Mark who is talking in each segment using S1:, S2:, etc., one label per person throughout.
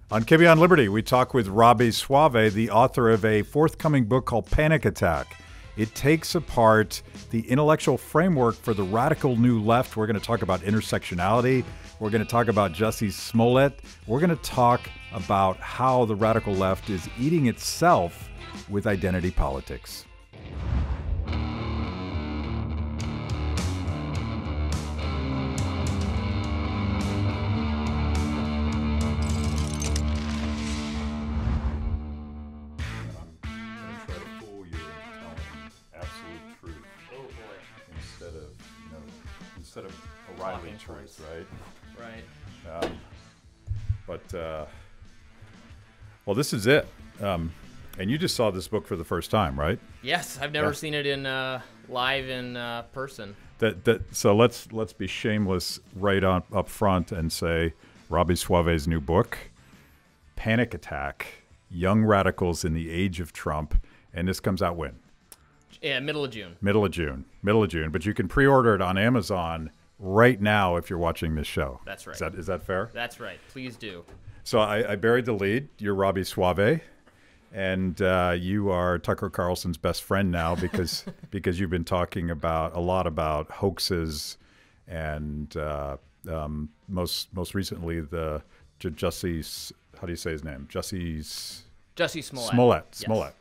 S1: On Kibbe on Liberty, we talk with Robby Soave, the author of a forthcoming book called Panic Attack. It takes apart the intellectual framework for the radical new left. We're going to talk about intersectionality. We're going to talk about Jussie Smollett. We're going to talk about how the radical left is eating itself with identity politics. Instead of O'Reilly truth, right? Well, this is it. And you just saw this book for the first time, right?
S2: Yes, I've never seen it in live in person.
S1: So let's be shameless right on up front and say Robby Soave's new book, Panic Attack: Young Radicals in the Age of Trump, and this comes out when?
S2: Yeah, middle of June.
S1: Middle of June. But you can pre-order it on Amazon right now if you're watching this show.
S2: That's right.
S1: Is that fair?
S2: That's right. Please do.
S1: So I buried the lead. You're Robby Soave, and you are Tucker Carlson's best friend now because you've been talking a lot about hoaxes and most recently the Jussie, how do you say his name? Jussie Smollett.
S2: Yes.
S1: Smollett.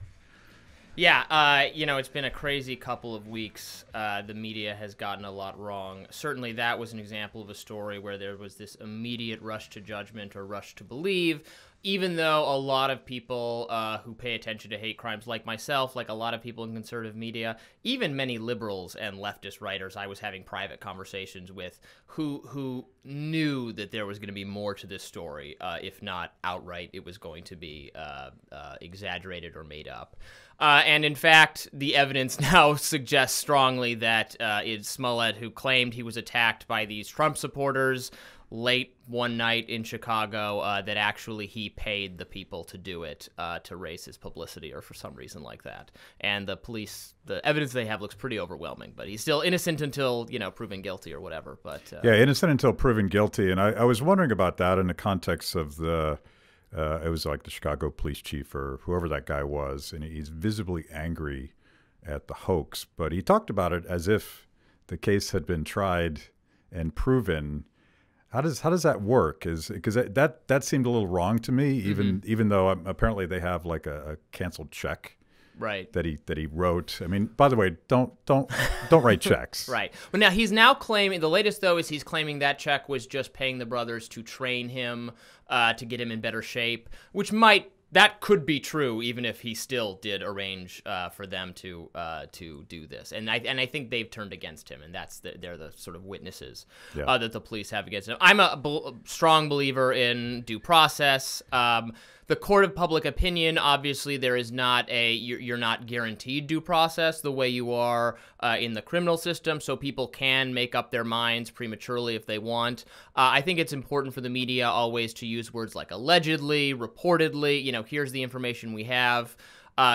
S2: Yeah, it's been a crazy couple of weeks. The media has gotten a lot wrong. Certainly that was an example of a story where there was this immediate rush to judgment or rush to believe, even though a lot of people who pay attention to hate crimes like myself, like a lot of people in conservative media, even many liberals and leftist writers I was having private conversations with who knew that there was going to be more to this story, if not outright it was going to be exaggerated or made up. And in fact, the evidence now suggests strongly that it's Smollett who claimed he was attacked by these Trump supporters late one night in Chicago, that actually he paid the people to do it, to raise his publicity or for some reason like that. And the police, the evidence they have looks pretty overwhelming, but he's still innocent until, proven guilty or whatever. But
S1: yeah, innocent until proven guilty. And I was wondering about that in the context of it was like the Chicago police chief or whoever that guy was, and he's visibly angry at the hoax. But he talked about it as if the case had been tried and proven. How does that work? Because that seemed a little wrong to me, even though apparently they have like a canceled check.
S2: Right.
S1: That he wrote. I mean, by the way, don't write checks.
S2: Right. But now he's now claiming, the latest though is he's claiming that check was just paying the brothers to train him, to get him in better shape, that could be true even if he still did arrange for them to do this. And I think they've turned against him, and they're the sort of witnesses that the police have against him. I'm a strong believer in due process. The court of public opinion, obviously, there is not you're not guaranteed due process the way you are in the criminal system, so people can make up their minds prematurely if they want. I think it's important for the media always to use words like allegedly, reportedly, here's the information we have.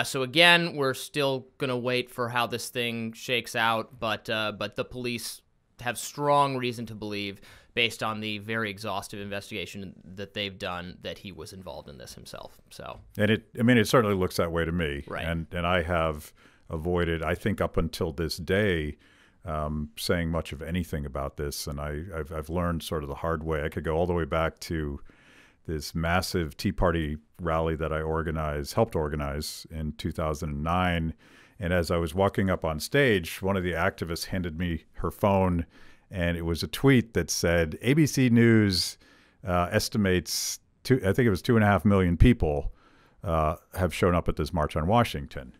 S2: So again, we're still going to wait for how this thing shakes out, but the police have strong reason to believe, based on the very exhaustive investigation that they've done, that he was involved in this himself. So, and
S1: it certainly looks that way to me.
S2: Right.
S1: And I have avoided, I think, up until this day, saying much of anything about this. And I've learned sort of the hard way. I could go all the way back to this massive Tea Party rally that I helped organize in 2009. And as I was walking up on stage, one of the activists handed me her phone, and it was a tweet that said, ABC News estimates, I think it was 2.5 million people have shown up at this March on Washington.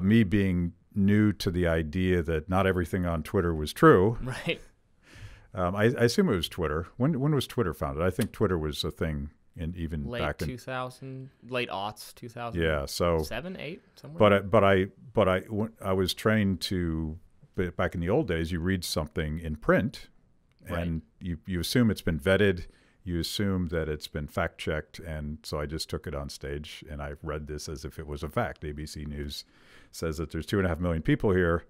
S1: Me being new to the idea that not everything on Twitter was true.
S2: Right.
S1: I assume it was Twitter. When was Twitter founded? I think Twitter was a thing
S2: late 2000, late aughts, 2000.
S1: Yeah, so
S2: 7, 8, somewhere.
S1: But I was trained to, back in the old days, you read something in print, and you assume it's been vetted, you assume that it's been fact checked, and so I just took it on stage and I read this as if it was a fact. ABC News says that there's 2.5 million people here.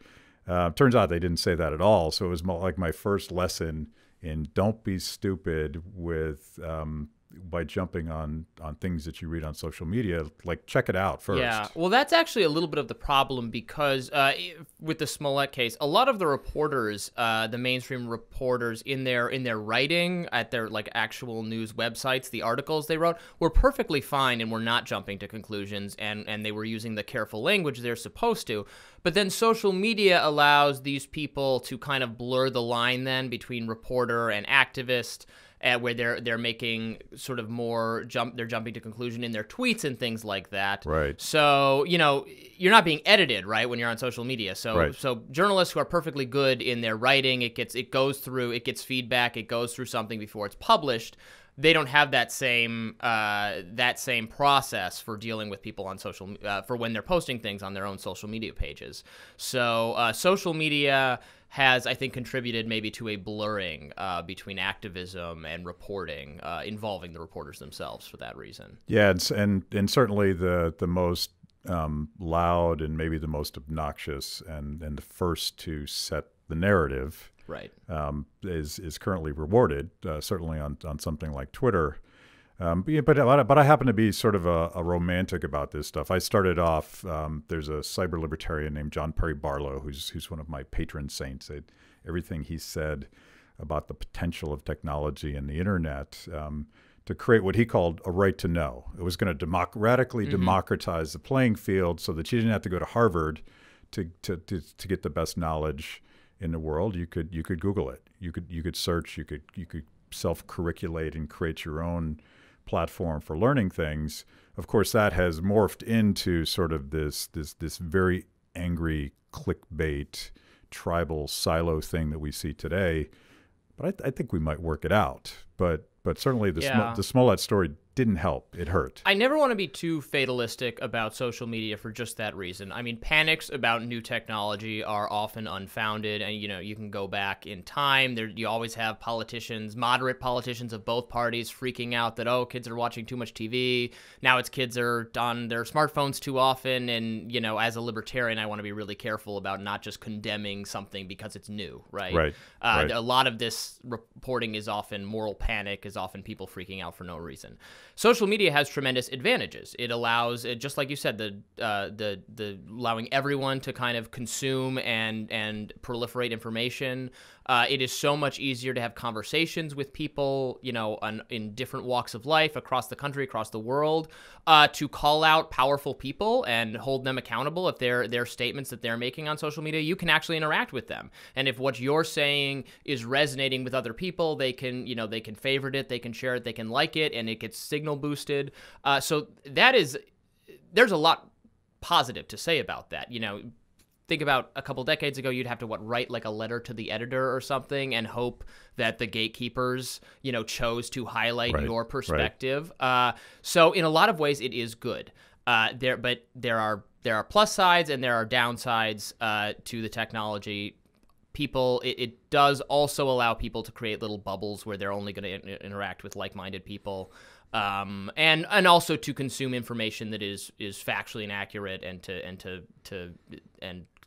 S1: Turns out they didn't say that at all. So it was like my first lesson in don't be stupid with by jumping on things that you read on social media. Like, check it out first.
S2: Yeah, well, that's actually a little bit of the problem because with the Smollett case, a lot of the reporters, the mainstream reporters, in their writing at their like actual news websites, the articles they wrote were perfectly fine and were not jumping to conclusions, and they were using the careful language they're supposed to. But then social media allows these people to kind of blur the line then between reporter and activist, where they're making sort of more they're jumping to conclusion in their tweets and things like that.
S1: Right.
S2: So, you're not being edited, right, when you're on social media. So
S1: Right.
S2: so journalists who are perfectly good in their writing, it gets feedback, it goes through something before it's published. They don't have that same process for dealing with people on for when they're posting things on their own social media pages. So social media has, I think, contributed maybe to a blurring between activism and reporting, involving the reporters themselves for that reason.
S1: Yeah, and certainly the most loud and maybe the most obnoxious and the first to set the narrative,
S2: right,
S1: is currently rewarded, certainly on something like Twitter. But I happen to be sort of a romantic about this stuff. I started off, there's a cyber libertarian named John Perry Barlow, who's one of my patron saints. Everything he said about the potential of technology and the internet to create what he called a right to know. It was going to radically democratize the playing field so that you didn't have to go to Harvard to get the best knowledge in the world. You could Google it. You could search. You could self-curriculate and create your own platform for learning things. Of course, that has morphed into sort of this very angry clickbait, tribal silo thing that we see today. But I think we might work it out. But certainly the Smollett story didn't help. It hurt.
S2: I never want to be too fatalistic about social media for just that reason. I mean, panics about new technology are often unfounded, and you can go back in time. You always have politicians, moderate politicians of both parties, freaking out that kids are watching too much TV. Now it's kids are on their smartphones too often, and as a libertarian, I want to be really careful about not just condemning something because it's new, right?
S1: Right.
S2: A lot of this reporting is often moral panic, is often people freaking out for no reason. Social media has tremendous advantages. It allows, just like you said, the allowing everyone to kind of consume and proliferate information. It is so much easier to have conversations with people, in different walks of life, across the country, across the world, to call out powerful people and hold them accountable if their statements that they're making on social media. You can actually interact with them, and if what you're saying is resonating with other people, they can favorite it, they can share it, they can like it, and it gets signal boosted. So there's a lot positive to say about that. Think about a couple decades ago, you'd have to write like a letter to the editor or something and hope that the gatekeepers, chose to highlight your perspective. Right. So in a lot of ways, it is good. But there are plus sides and there are downsides to the technology. It does also allow people to create little bubbles where they're only going to interact with like-minded people. And also to consume information that is factually inaccurate and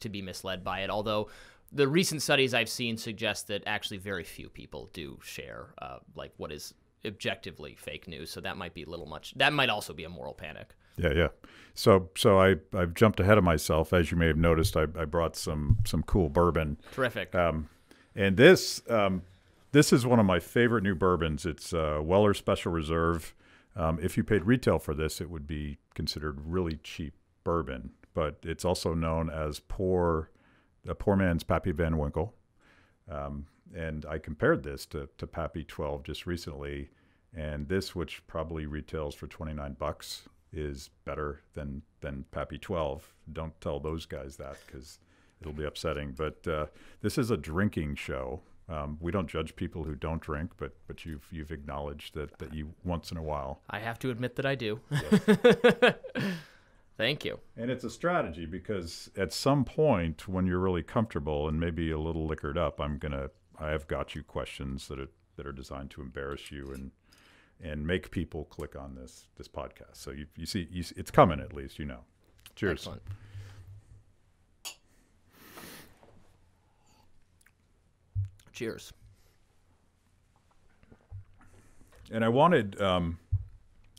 S2: to be misled by it. Although the recent studies I've seen suggest that actually very few people do share what is objectively fake news. So that might be a little much. That might also be a moral panic.
S1: Yeah. So I've jumped ahead of myself. As you may have noticed, I brought some cool bourbon.
S2: Terrific.
S1: And this is one of my favorite new bourbons. It's Weller Special Reserve. If you paid retail for this, it would be considered really cheap bourbon. But it's also known as a poor man's Pappy Van Winkle. And I compared this to Pappy 12 just recently. And this, which probably retails for $29, is better than Pappy 12. Don't tell those guys that because it'll be upsetting. But this is a drinking show. We don't judge people who don't drink, but you've acknowledged that you once in a while.
S2: I have to admit that I do.
S1: Yes.
S2: Thank you.
S1: And it's a strategy because at some point when you're really comfortable and maybe a little liquored up, I have got you questions that are designed to embarrass you and make people click on this podcast. So you see it's coming, at least, Cheers.
S2: Excellent. Cheers.
S1: And I wanted,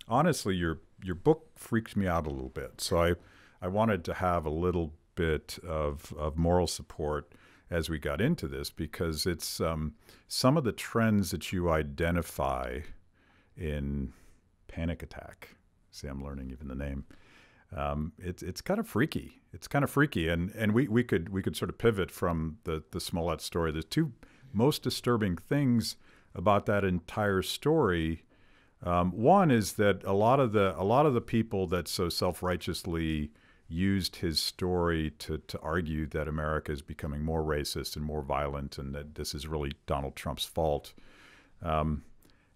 S1: honestly, your book freaks me out a little bit. So I wanted to have a little bit of moral support as we got into this, because it's some of the trends that you identify in Panic Attack. See, I'm learning even the name. It's kind of freaky. It's kind of freaky, and we could sort of pivot from the Smollett story. The two most disturbing things about that entire story. One is that a lot of the people that so self-righteously used his story to argue that America is becoming more racist and more violent, and that this is really Donald Trump's fault, haven't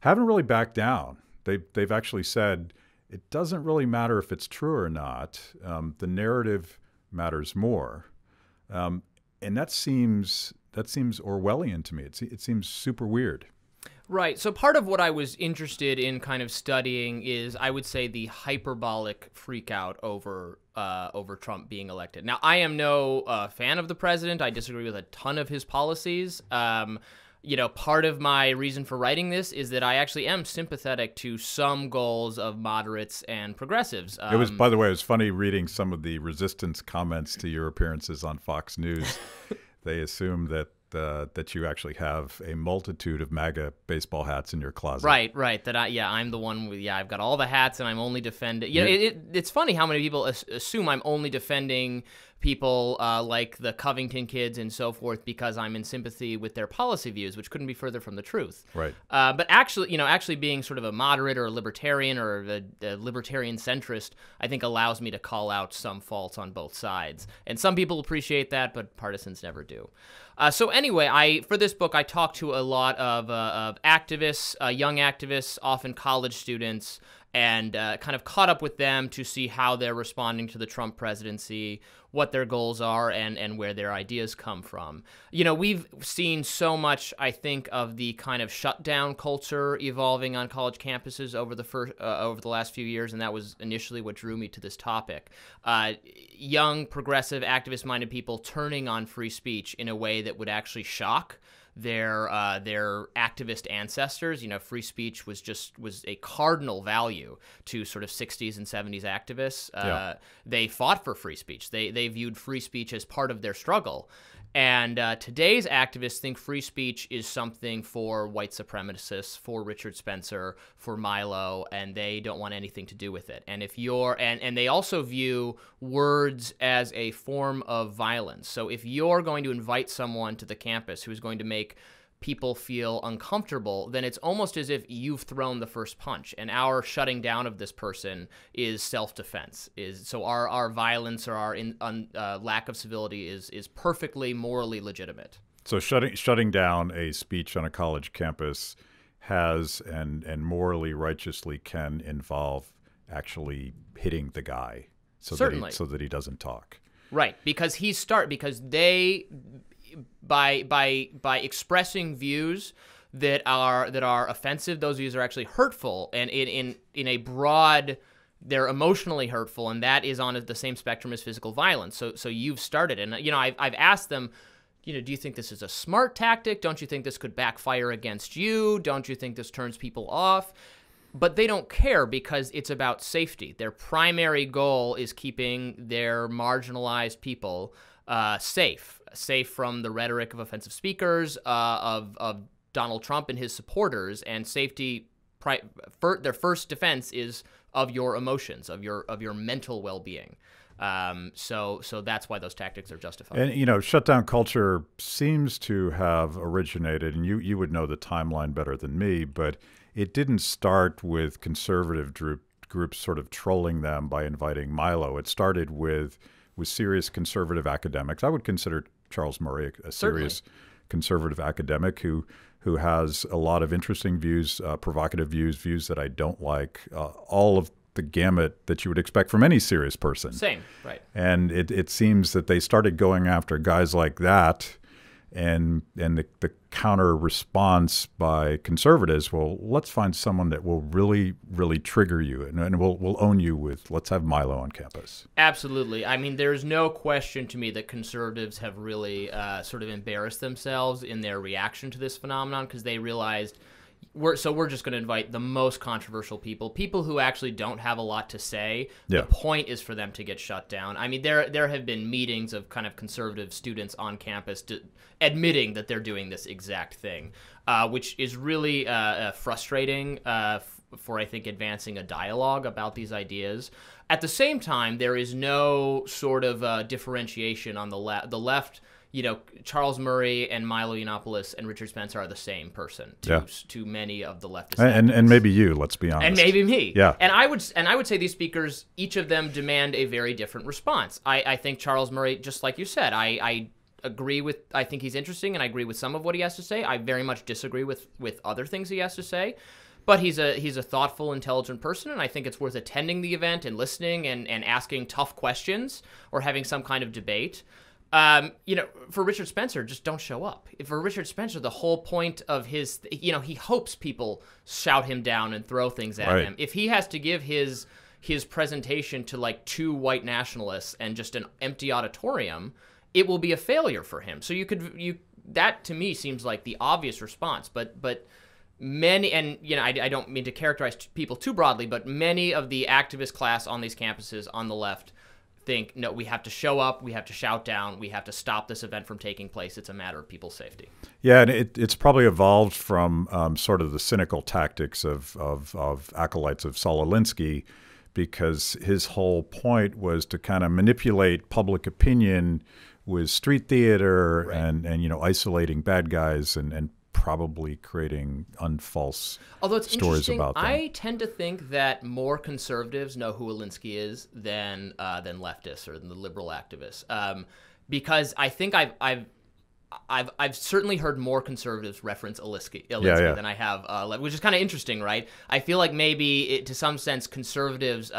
S1: really backed down. They've actually said it doesn't really matter if it's true or not. The narrative matters more, and that seems Orwellian to me. It seems super weird.
S2: Right. So part of what I was interested in kind of studying is, I would say, the hyperbolic freakout over Trump being elected. Now, I am no fan of the president. I disagree with a ton of his policies. Part of my reason for writing this is that I actually am sympathetic to some goals of moderates and progressives.
S1: It was, by the way, it was funny reading some of the resistance comments to your appearances on Fox News. They assume that you actually have a multitude of MAGA baseball hats in your closet.
S2: Right. I'm the one with, I've got all the hats and I'm only defending. It's funny how many people assume I'm only defending people like the Covington kids and so forth because I'm in sympathy with their policy views, which couldn't be further from the truth.
S1: Right.
S2: But actually being sort of a moderate or a libertarian or a libertarian centrist, I think allows me to call out some faults on both sides. And some people appreciate that, but partisans never do. So anyway, for this book, I talked to a lot of activists, young activists, often college students, and kind of caught up with them to see how they're responding to the Trump presidency, what their goals are, and where their ideas come from. We've seen so much, I think, of the kind of shutdown culture evolving on college campuses over the last few years, and that was initially what drew me to this topic. Young, progressive, activist-minded people turning on free speech in a way that would actually shock their activist ancestors. Free speech was a cardinal value to sort of 60s and 70s activists. They fought for free speech. They viewed free speech as part of their struggle. And today's activists think free speech is something for white supremacists, for Richard Spencer, for Milo, and they don't want anything to do with it. And and they also view words as a form of violence. So if you're going to invite someone to the campus who's going to make people feel uncomfortable, then it's almost as if you've thrown the first punch, and our shutting down of this person is self-defense. So our violence or our lack of civility is perfectly morally legitimate.
S1: So shutting down a speech on a college campus has and morally, righteously can involve actually hitting the guy so that he doesn't talk.
S2: Right, because they, by expressing views that are offensive, those views are actually hurtful, and in a broad, they're emotionally hurtful, and that is on the same spectrum as physical violence. So you've started, and I've asked them, do you think this is a smart tactic? Don't you think this could backfire against you? Don't you think this turns people off? But they don't care because it's about safety. Their primary goal is keeping their marginalized people safe from the rhetoric of offensive speakers, of Donald Trump and his supporters, and safety. Their first defense is of your emotions, of your mental well-being. So that's why those tactics are justified.
S1: And shutdown culture seems to have originated, and you would know the timeline better than me, but it didn't start with conservative groups sort of trolling them by inviting Milo. It started with serious conservative academics. I would consider Charles Murray a serious conservative academic who has a lot of interesting views, provocative views that I don't like, all of the gamut that you would expect from any serious person.
S2: Same, right.
S1: And it seems that they started going after guys like that, and the counter response by conservatives, well, let's find someone that will really, really trigger you, and we'll own you with, let's have Milo on campus.
S2: Absolutely. I mean, there's no question to me that conservatives have really sort of embarrassed themselves in their reaction to this phenomenon, because they realized, we're just going to invite the most controversial people who actually don't have a lot to say.
S1: Yeah.
S2: The point is for them to get shut down. I mean, there have been meetings of kind of conservative students on campus admitting that they're doing this exact thing, which is really frustrating for, I think, advancing a dialogue about these ideas. At the same time, there is no sort of differentiation on the left. The left, you know, Charles Murray and Milo Yiannopoulos and Richard Spencer are the same person to many of the leftist
S1: and maybe you, let's be honest.
S2: And maybe me.
S1: Yeah.
S2: And I would say these speakers, each of them demand a very different response. I think Charles Murray, just like you said, I agree with, I think he's interesting, and I agree with some of what he has to say. I very much disagree with other things he has to say. But he's a thoughtful, intelligent person, and I think it's worth attending the event and listening and asking tough questions or having some kind of debate. You know, for Richard Spencer, just don't show up. For Richard Spencer, the whole point of his, you know, he hopes people shout him down and throw things at him. If he has to give his presentation to like 2 white nationalists and just an empty auditorium, it will be a failure for him. So that to me seems like the obvious response, but many, and you know, I don't mean to characterize people too broadly, but many of the activist class on these campuses on the left think, no, we have to show up, we have to shout down, we have to stop this event from taking place. It's a matter of people's safety.
S1: Yeah, and it's probably evolved from sort of the cynical tactics of acolytes of Saul Alinsky, because his whole point was to kind of manipulate public opinion with street theater and you know, isolating bad guys and probably creating unfalse
S2: Although it's
S1: stories about them.
S2: I tend to think that more conservatives know who Alinsky is than leftists or than the liberal activists, because I think I've certainly heard more conservatives reference Alinsky than I have, which is kind of interesting, right? I feel like maybe to some sense conservatives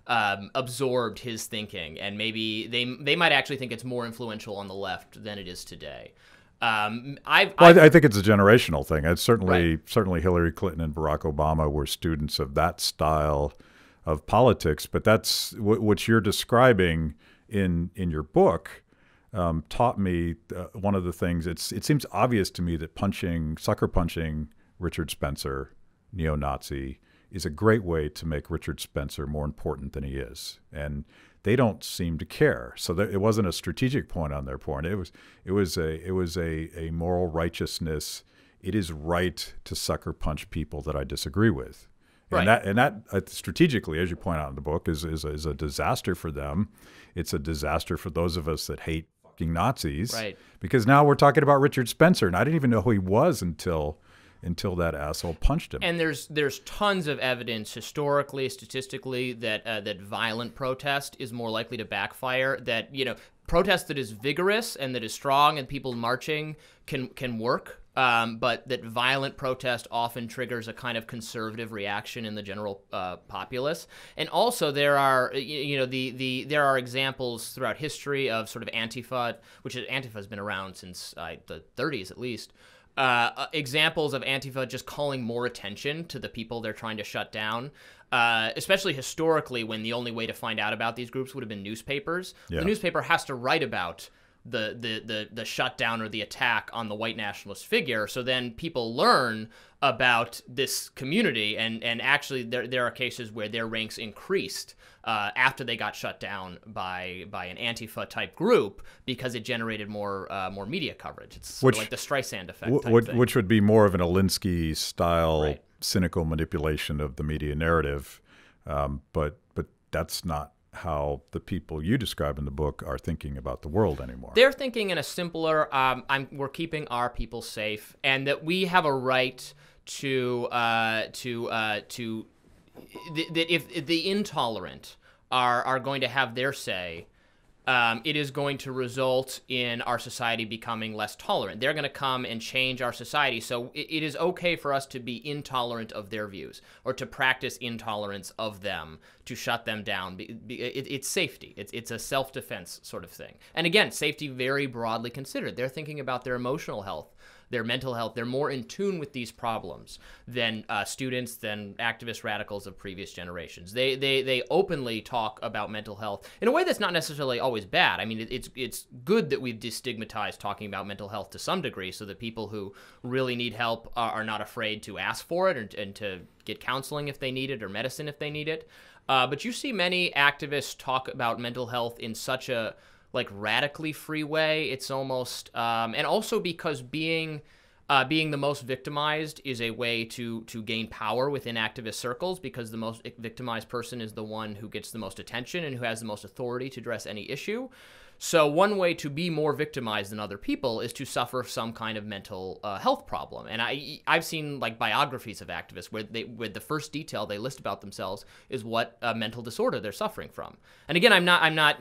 S2: absorbed his thinking, and maybe they might actually think it's more influential on the left than it is today.
S1: I think it's a generational thing. It's certainly Hillary Clinton and Barack Obama were students of that style of politics. But that's what you're describing in your book taught me one of the things. It seems obvious to me that sucker punching Richard Spencer, neo-Nazi, is a great way to make Richard Spencer more important than he is, and they don't seem to care. So it wasn't a strategic point on their part. It was a moral righteousness. It is right to sucker punch people that I disagree with,
S2: right.
S1: And that strategically, as you point out in the book, is a disaster for them. It's a disaster for those of us that hate fucking Nazis,
S2: right?
S1: Because now we're talking about Richard Spencer, and I didn't even know who he was until that asshole punched him.
S2: And there's tons of evidence historically, statistically, that violent protest is more likely to backfire. That, you know, protest that is vigorous and that is strong and people marching can work, but that violent protest often triggers a kind of conservative reaction in the general populace. And also there are there are examples throughout history of sort of Antifa, Antifa has been around since the 30s at least. Examples of Antifa just calling more attention to the people they're trying to shut down, especially historically when the only way to find out about these groups would have been newspapers. Yeah. The newspaper has to write about the shutdown or the attack on the white nationalist figure, so then people learn about this community, and actually there are cases where their ranks increased after they got shut down by an Antifa type group because it generated more media coverage. It's sort of like the Streisand effect type thing.
S1: Which would be more of an Alinsky style cynical manipulation of the media narrative, but that's not how the people you describe in the book are thinking about the world anymore.
S2: They're thinking in a simpler, we're keeping our people safe, and that we have a right that if the intolerant are going to have their say, it is going to result in our society becoming less tolerant. They're going to come and change our society. So it is okay for us to be intolerant of their views or to practice intolerance of them, to shut them down. It's safety. It's a self-defense sort of thing. And again, safety very broadly considered. They're thinking about their emotional health. their mental health. They're more in tune with these problems than students, than activist radicals of previous generations. They openly talk about mental health in a way that's not necessarily always bad. I mean, it's good that we've destigmatized talking about mental health to some degree, so that people who really need help are not afraid to ask for it and to get counseling if they need it, or medicine if they need it. But you see many activists talk about mental health in such a radically free way. It's almost, and also because being the most victimized is a way to gain power within activist circles, because the most victimized person is the one who gets the most attention and who has the most authority to address any issue. So one way to be more victimized than other people is to suffer some kind of mental health problem. And I've seen biographies of activists where the first detail they list about themselves is what mental disorder they're suffering from. And again, I'm not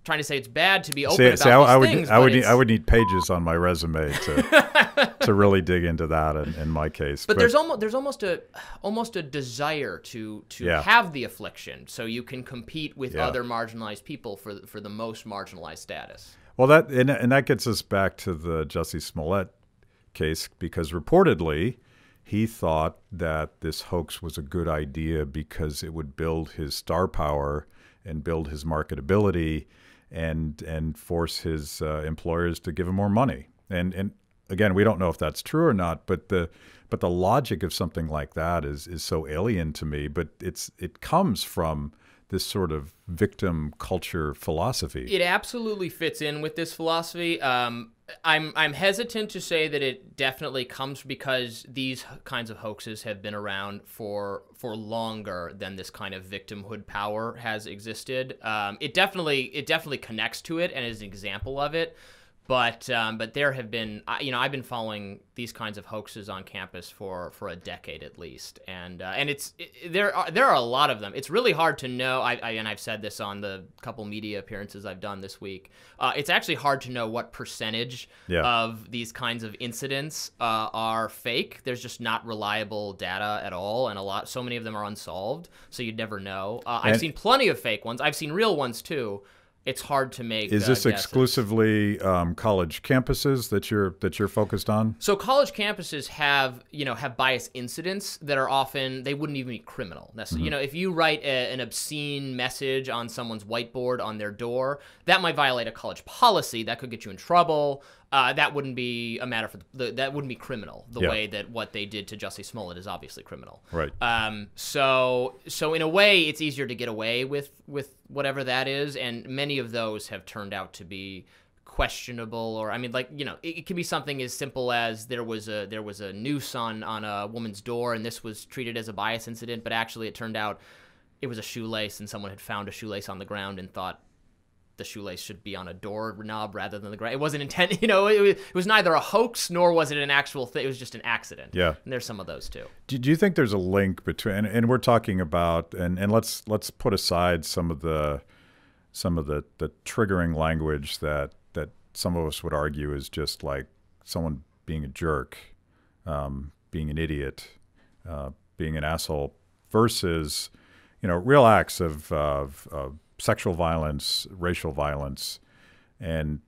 S2: trying to say it's bad to be open about these things.
S1: I would need pages on my resume to really dig into that in my case.
S2: But there's almost a desire to have the affliction, so you can compete with other marginalized people for the most marginalized status.
S1: Well, that gets us back to the Jussie Smollett case, because reportedly he thought that this hoax was a good idea because it would build his star power and build his marketability and force his employers to give him more money. And again, we don't know if that's true or not, but the logic of something like that is so alien to me. But it comes from this sort of victim culture philosophy.
S2: It absolutely fits in with this philosophy. I'm hesitant to say that it definitely comes because these kinds of hoaxes have been around for longer than this kind of victimhood power has existed. It definitely connects to it and is an example of it. But there have been, I've been following these kinds of hoaxes on campus for a decade at least, and there are a lot of them. It's really hard to know. And I've said this on the couple media appearances I've done this week. It's actually hard to know what percentage of these kinds of incidents are fake. There's just not reliable data at all, and so many of them are unsolved. So you'd never know. I've seen plenty of fake ones. I've seen real ones too. It's hard to make.
S1: Is this
S2: guesses.
S1: Exclusively college campuses that you're focused on?
S2: So college campuses have bias incidents that are often, they wouldn't even be criminal. Mm-hmm. If you write an obscene message on someone's whiteboard on their door, that might violate a college policy. That could get you in trouble. That wouldn't be a matter that wouldn't be criminal. The way that what they did to Jussie Smollett is obviously criminal.
S1: Right.
S2: So in a way, it's easier to get away with whatever that is, and many of those have turned out to be questionable. Or it can be something as simple as there was a noose on a woman's door, and this was treated as a bias incident, but actually it turned out it was a shoelace, and someone had found a shoelace on the ground and thought the shoelace should be on a doorknob rather than the ground. It wasn't intended, it was neither a hoax nor was it an actual thing. It was just an accident. Yeah. And there's some of those too.
S1: Do you think there's a link between, and we're talking about, and let's put aside some of the triggering language that some of us would argue is just like someone being a jerk, being an idiot, being an asshole, versus, real acts of sexual violence, racial violence, and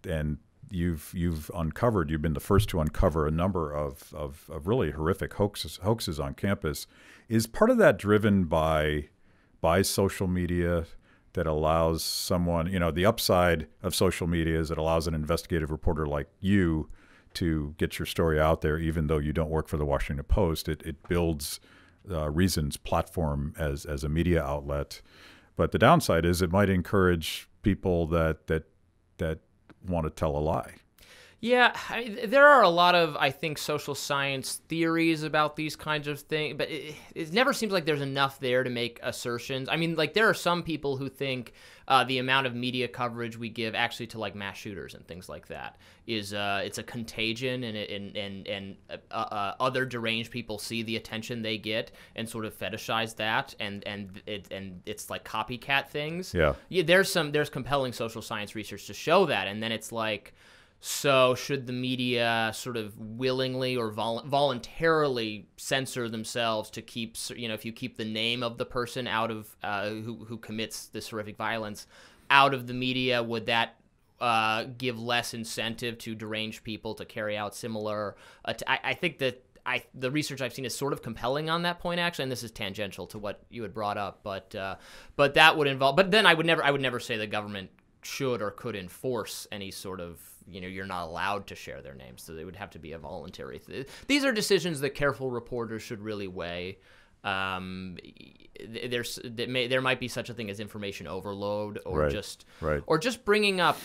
S1: you've been the first to uncover a number of really horrific hoaxes on campus. Is part of that driven by social media that allows someone, the upside of social media is it allows an investigative reporter like you to get your story out there, even though you don't work for the Washington Post. It builds Reason's platform as a media outlet. But the downside is it might encourage people that want to tell a lie.
S2: Yeah, there are a lot of, I think, social science theories about these kinds of things, but it never seems like there's enough there to make assertions. I mean, there are some people who think the amount of media coverage we give actually to mass shooters and things like that is it's a contagion, and other deranged people see the attention they get and sort of fetishize that, and it's like copycat things. Yeah, there's compelling social science research to show that, and then it's like, so should the media sort of willingly or voluntarily censor themselves to keep, if you keep the name of the person out of who commits this horrific violence out of the media, would that give less incentive to deranged people to carry out similar. I think that the research I've seen is sort of compelling on that point, actually, and this is tangential to what you had brought up, but that would involve. But then I would never say the government should or could enforce any sort of, you're not allowed to share their names, so they would have to be a voluntary. These are decisions that careful reporters should really weigh. There might be such a thing as information overload, or just bringing up.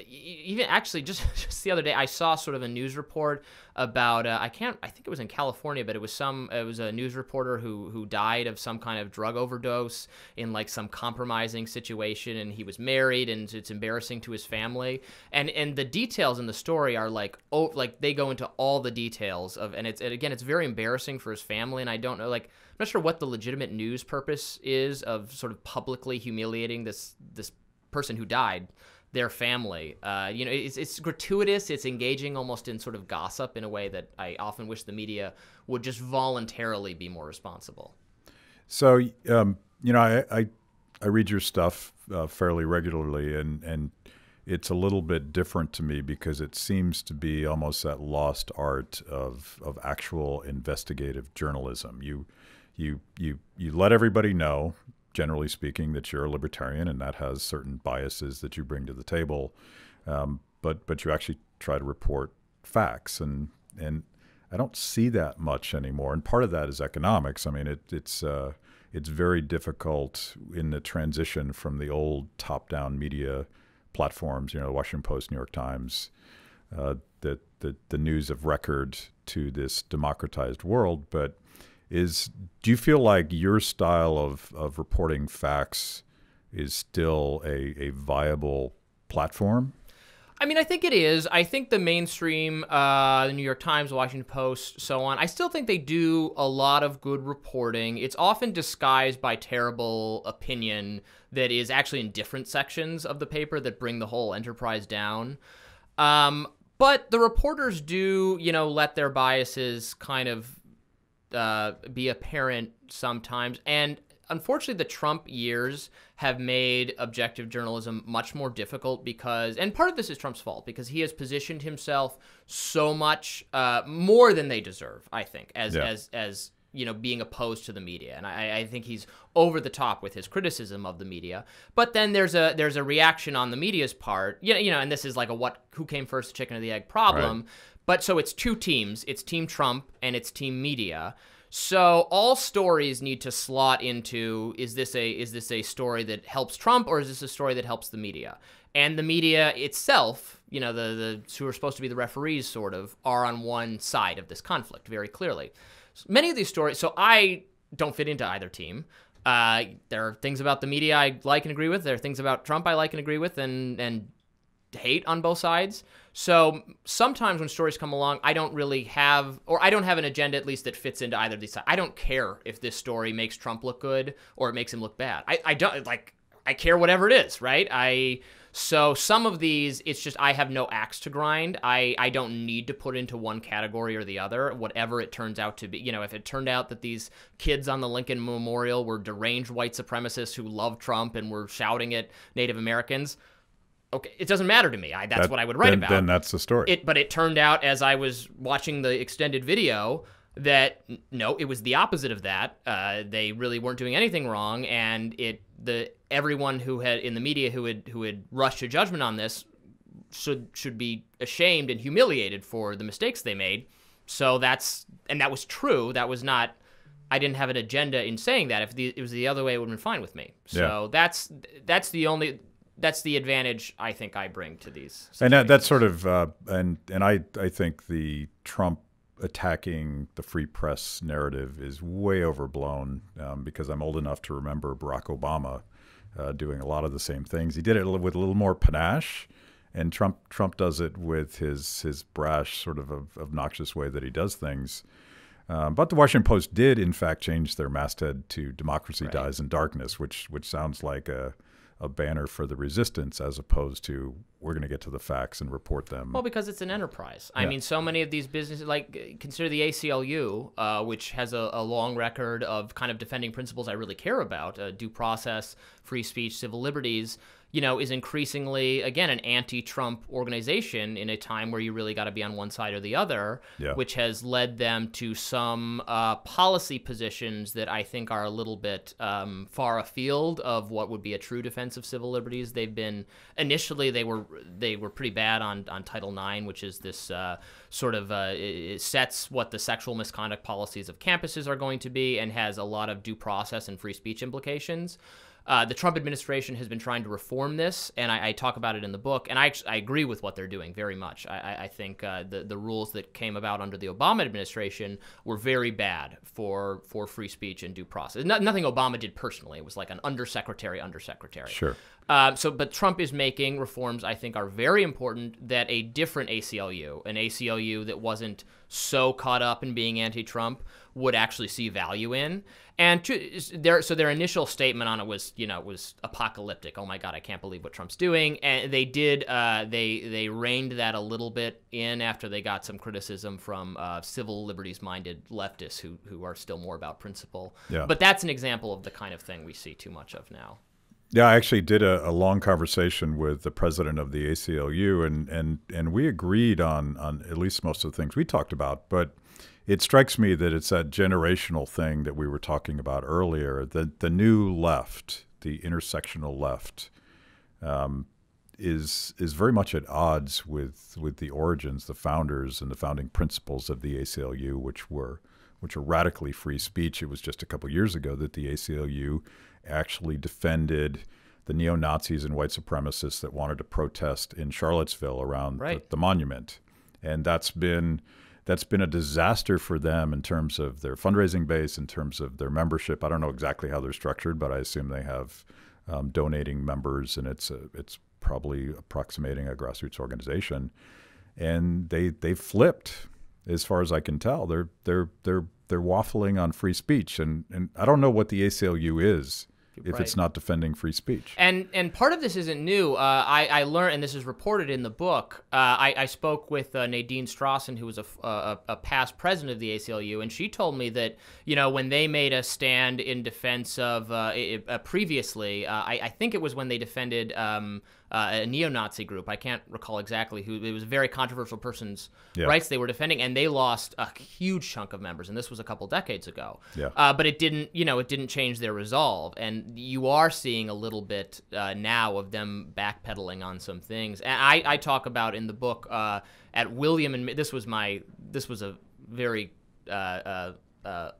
S2: Even actually, just the other day, I saw sort of a news report about I think it was in California, but it was a news reporter who died of some kind of drug overdose in like some compromising situation, and he was married, and it's embarrassing to his family, and the details in the story are like they go into all the details of, and it's very embarrassing for his family, and I don't know, like, I'm not sure what the legitimate news purpose is of sort of publicly humiliating this person who died, their family. It's gratuitous. It's engaging almost in sort of gossip in a way that I often wish the media would just voluntarily be more responsible.
S1: So, I read your stuff fairly regularly, and it's a little bit different to me because it seems to be almost that lost art of actual investigative journalism. You let everybody know, generally speaking, that you're a libertarian, and that has certain biases that you bring to the table, but you actually try to report facts, and I don't see that much anymore. And part of that is economics. I mean, it's very difficult in the transition from the old top-down media platforms, the Washington Post, New York Times, the news of record, to this democratized world. But do you feel like your style of reporting facts is still a viable platform?
S2: I mean, I think it is. I think the mainstream, the New York Times, Washington Post, so on, I still think they do a lot of good reporting. It's often disguised by terrible opinion that is actually in different sections of the paper that bring the whole enterprise down. But the reporters do, let their biases kind of be apparent sometimes. And unfortunately, the Trump years have made objective journalism much more difficult because, and part of this is Trump's fault, because he has positioned himself so much more than they deserve, I think, as being opposed to the media. And I think he's over the top with his criticism of the media. But then there's a reaction on the media's part, and this is like who came first, the chicken or the egg problem. Right. But so it's two teams. It's Team Trump and it's Team Media. So all stories need to slot into, is this a story that helps Trump, or is this a story that helps the media? And the media itself, the who are supposed to be the referees sort of, are on one side of this conflict very clearly. So many of these stories, so I don't fit into either team. There are things about the media I like and agree with. There are things about Trump I like and agree with and hate on both sides. So sometimes when stories come along, I don't have an agenda, at least, that fits into either of these sides. I don't care if this story makes Trump look good or it makes him look bad. I don't, I care whatever it is, right? So some of these, it's just I have no axe to grind. I don't need to put into one category or the other, whatever it turns out to be. If it turned out that these kids on the Lincoln Memorial were deranged white supremacists who love Trump and were shouting at Native Americans, okay, it doesn't matter to me. That's what I would write about.
S1: Then that's the story.
S2: But it turned out, as I was watching the extended video, that no, it was the opposite of that. They really weren't doing anything wrong, and everyone who had in the media who had rushed to judgment on this should be ashamed and humiliated for the mistakes they made. So that was true. That was not. I didn't have an agenda in saying that. If it was the other way, it would have been fine with me. So that's the advantage I think I bring to these situations.
S1: And that's sort of and I think the Trump attacking the free press narrative is way overblown, because I'm old enough to remember Barack Obama doing a lot of the same things. He did it with a little more panache, and Trump does it with his brash, sort of obnoxious way that he does things. But the Washington Post did, in fact, change their masthead to "Democracy Dies in Darkness," which sounds like a banner for the resistance, as opposed to we're going to get to the facts and report them.
S2: Well, because it's an enterprise. I mean, so many of these businesses, consider the ACLU, which has a long record of kind of defending principles I really care about, due process, free speech, civil liberties. is increasingly, again, an anti-Trump organization in a time where you really got to be on one side or the other, which has led them to some policy positions that I think are a little bit far afield of what would be a true defense of civil liberties. They've been, initially, they were pretty bad on Title IX, which is this it sets what the sexual misconduct policies of campuses are going to be and has a lot of due process and free speech implications. The Trump administration has been trying to reform this, and I talk about it in the book, and I agree with what they're doing very much. I think the rules that came about under the Obama administration were very bad for free speech and due process. Nothing Obama did personally. It was like an undersecretary.
S1: Sure.
S2: But Trump is making reforms I think are very important that a different ACLU, an ACLU that wasn't so caught up in being anti-Trump, would actually see value in. And their initial statement on it was, was apocalyptic. Oh my God, I can't believe what Trump's doing. And they did, they reined that a little bit in after they got some criticism from civil liberties-minded leftists who are still more about principle.
S1: Yeah.
S2: But that's an example of the kind of thing we see too much of now.
S1: Yeah, I actually did a long conversation with the president of the ACLU, and we agreed on at least most of the things we talked about. But it strikes me that it's that generational thing that we were talking about earlier. The new left, the intersectional left, is very much at odds with the origins, the founders, and the founding principles of the ACLU, which are radically free speech. It was just a couple years ago that the ACLU actually defended the neo-Nazis and white supremacists that wanted to protest in Charlottesville around the monument. And that's been a disaster for them in terms of their fundraising base, in terms of their membership. I don't know exactly how they're structured, but I assume they have donating members, and it's probably approximating a grassroots organization. And they flipped, as far as I can tell. They're waffling on free speech, and I don't know what the ACLU is if it's not defending free speech.
S2: And part of this isn't new. I learned, and this is reported in the book, I spoke with Nadine Strawson, who was a past president of the ACLU, and she told me that, when they made a stand in defense of, previously, I think it was when they defended a neo-Nazi group. I can't recall exactly who. It was a very controversial person's rights they were defending, and they lost a huge chunk of members, and this was a couple decades ago. But it didn't change their resolve, and you are seeing a little bit now of them backpedaling on some things. And I talk about in the book at William and this was a very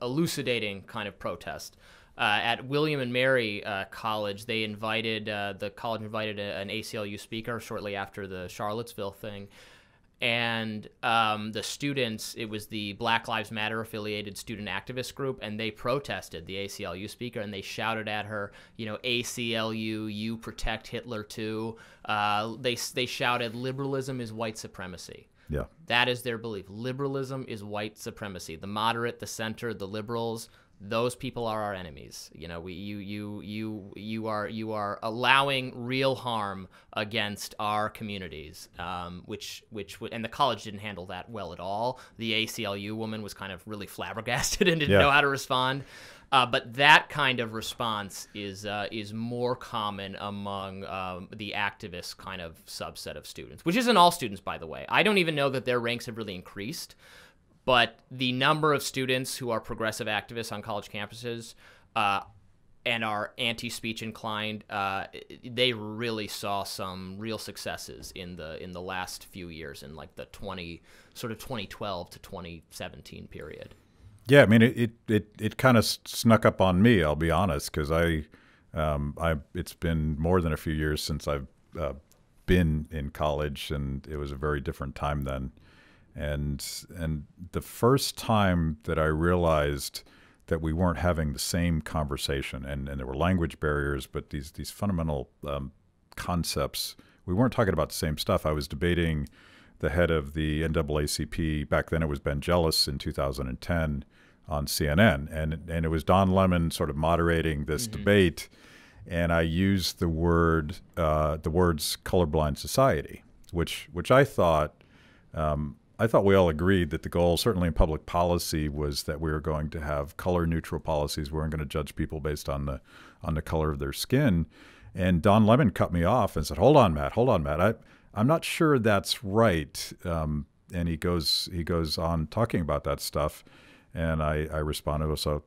S2: elucidating kind of protest. At William and Mary College, the college invited an ACLU speaker shortly after the Charlottesville thing. And the students, it was the Black Lives Matter affiliated student activist group, and they protested the ACLU speaker, and they shouted at her, ACLU, you protect Hitler too. They shouted, liberalism is white supremacy.
S1: Yeah. That
S2: is their belief. Liberalism is white supremacy. The moderate, the center, the liberals, those people are our enemies. You are allowing real harm against our communities, which and the college didn't handle that well at all. The ACLU woman was kind of really flabbergasted and didn't know how to respond. But that kind of response is more common among the activist kind of subset of students, which isn't all students, by the way. I don't even know that their ranks have really increased. But the number of students who are progressive activists on college campuses and are anti-speech inclined, they really saw some real successes in the last few years, in like the 2012 to 2017 period.
S1: Yeah, I mean, it kind of snuck up on me, I'll be honest, because it's been more than a few years since I've been in college, and it was a very different time then. And the first time that I realized that we weren't having the same conversation, and there were language barriers, but these fundamental concepts, we weren't talking about the same stuff. I was debating the head of the NAACP, back then it was Ben Jealous, in 2010 on CNN, and it was Don Lemon sort of moderating this debate, and I used the words colorblind society, which I thought we all agreed that the goal, certainly in public policy, was that we were going to have color-neutral policies. We weren't going to judge people based on the color of their skin. And Don Lemon cut me off and said, hold on, Matt. I'm not sure that's right. And he goes on talking about that stuff. And I responded, so,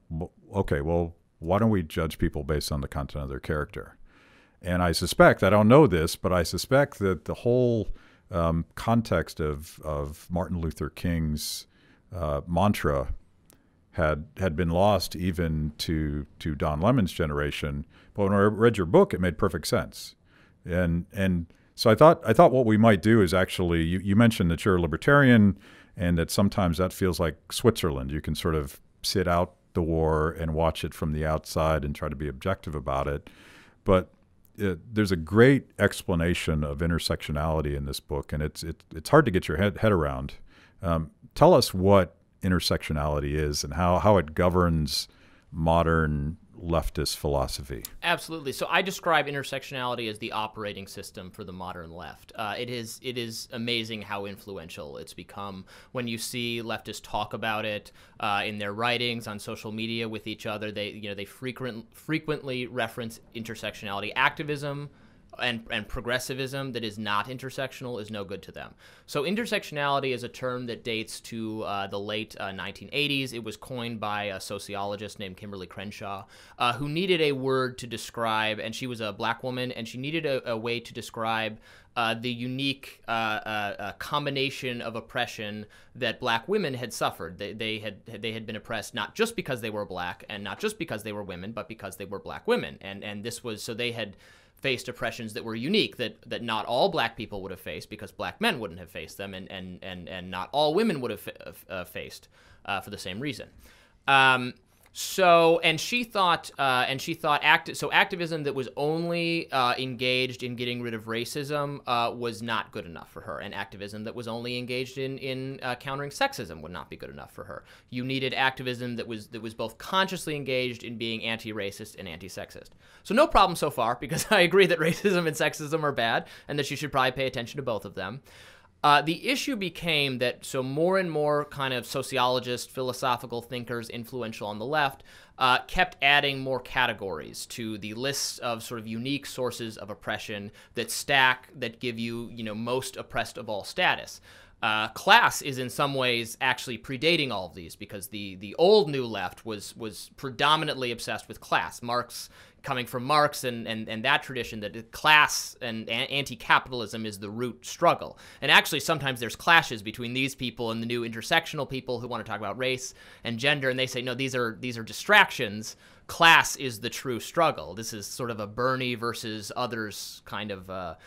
S1: okay, well, why don't we judge people based on the content of their character? And I suspect, I don't know this, but I suspect that the whole context of Martin Luther King's mantra had been lost even to Don Lemon's generation. But when I read your book, it made perfect sense. And so I thought what we might do is actually, you mentioned that you're a libertarian and that sometimes that feels like Switzerland. You can sort of sit out the war and watch it from the outside and try to be objective about it. But there's a great explanation of intersectionality in this book, and it's hard to get your head around. Tell us what intersectionality is and how it governs modern leftist philosophy.
S2: Absolutely. So I describe intersectionality as the operating system for the modern left. It is amazing how influential it's become. When you see leftists talk about it in their writings on social media with each other, they frequently reference intersectionality. Activism and progressivism that is not intersectional is no good to them. So intersectionality is a term that dates to the late 1980s. It was coined by a sociologist named Kimberly Crenshaw, who needed a word to describe, and she was a black woman, and she needed a way to describe the unique combination of oppression that black women had suffered. They had been oppressed not just because they were black and not just because they were women, but because they were black women. And this was, so they had faced oppressions that were unique, that not all black people would have faced because black men wouldn't have faced them, and not all women would have faced for the same reason. So she thought activism that was only engaged in getting rid of racism was not good enough for her, and activism that was only engaged in countering sexism would not be good enough for her. You needed activism that was both consciously engaged in being anti-racist and anti-sexist. So no problem so far, because I agree that racism and sexism are bad, and that you should probably pay attention to both of them. The issue became that more and more kind of sociologists, philosophical thinkers, influential on the left, kept adding more categories to the lists of sort of unique sources of oppression that give you, most oppressed of all status. Class is in some ways actually predating all of these, because the old New Left was predominantly obsessed with class. Marx, coming from Marx and that tradition, that class and anti-capitalism is the root struggle. And actually sometimes there's clashes between these people and the new intersectional people who want to talk about race and gender, and they say, no, these are distractions. Class is the true struggle. This is sort of a Bernie versus others kind of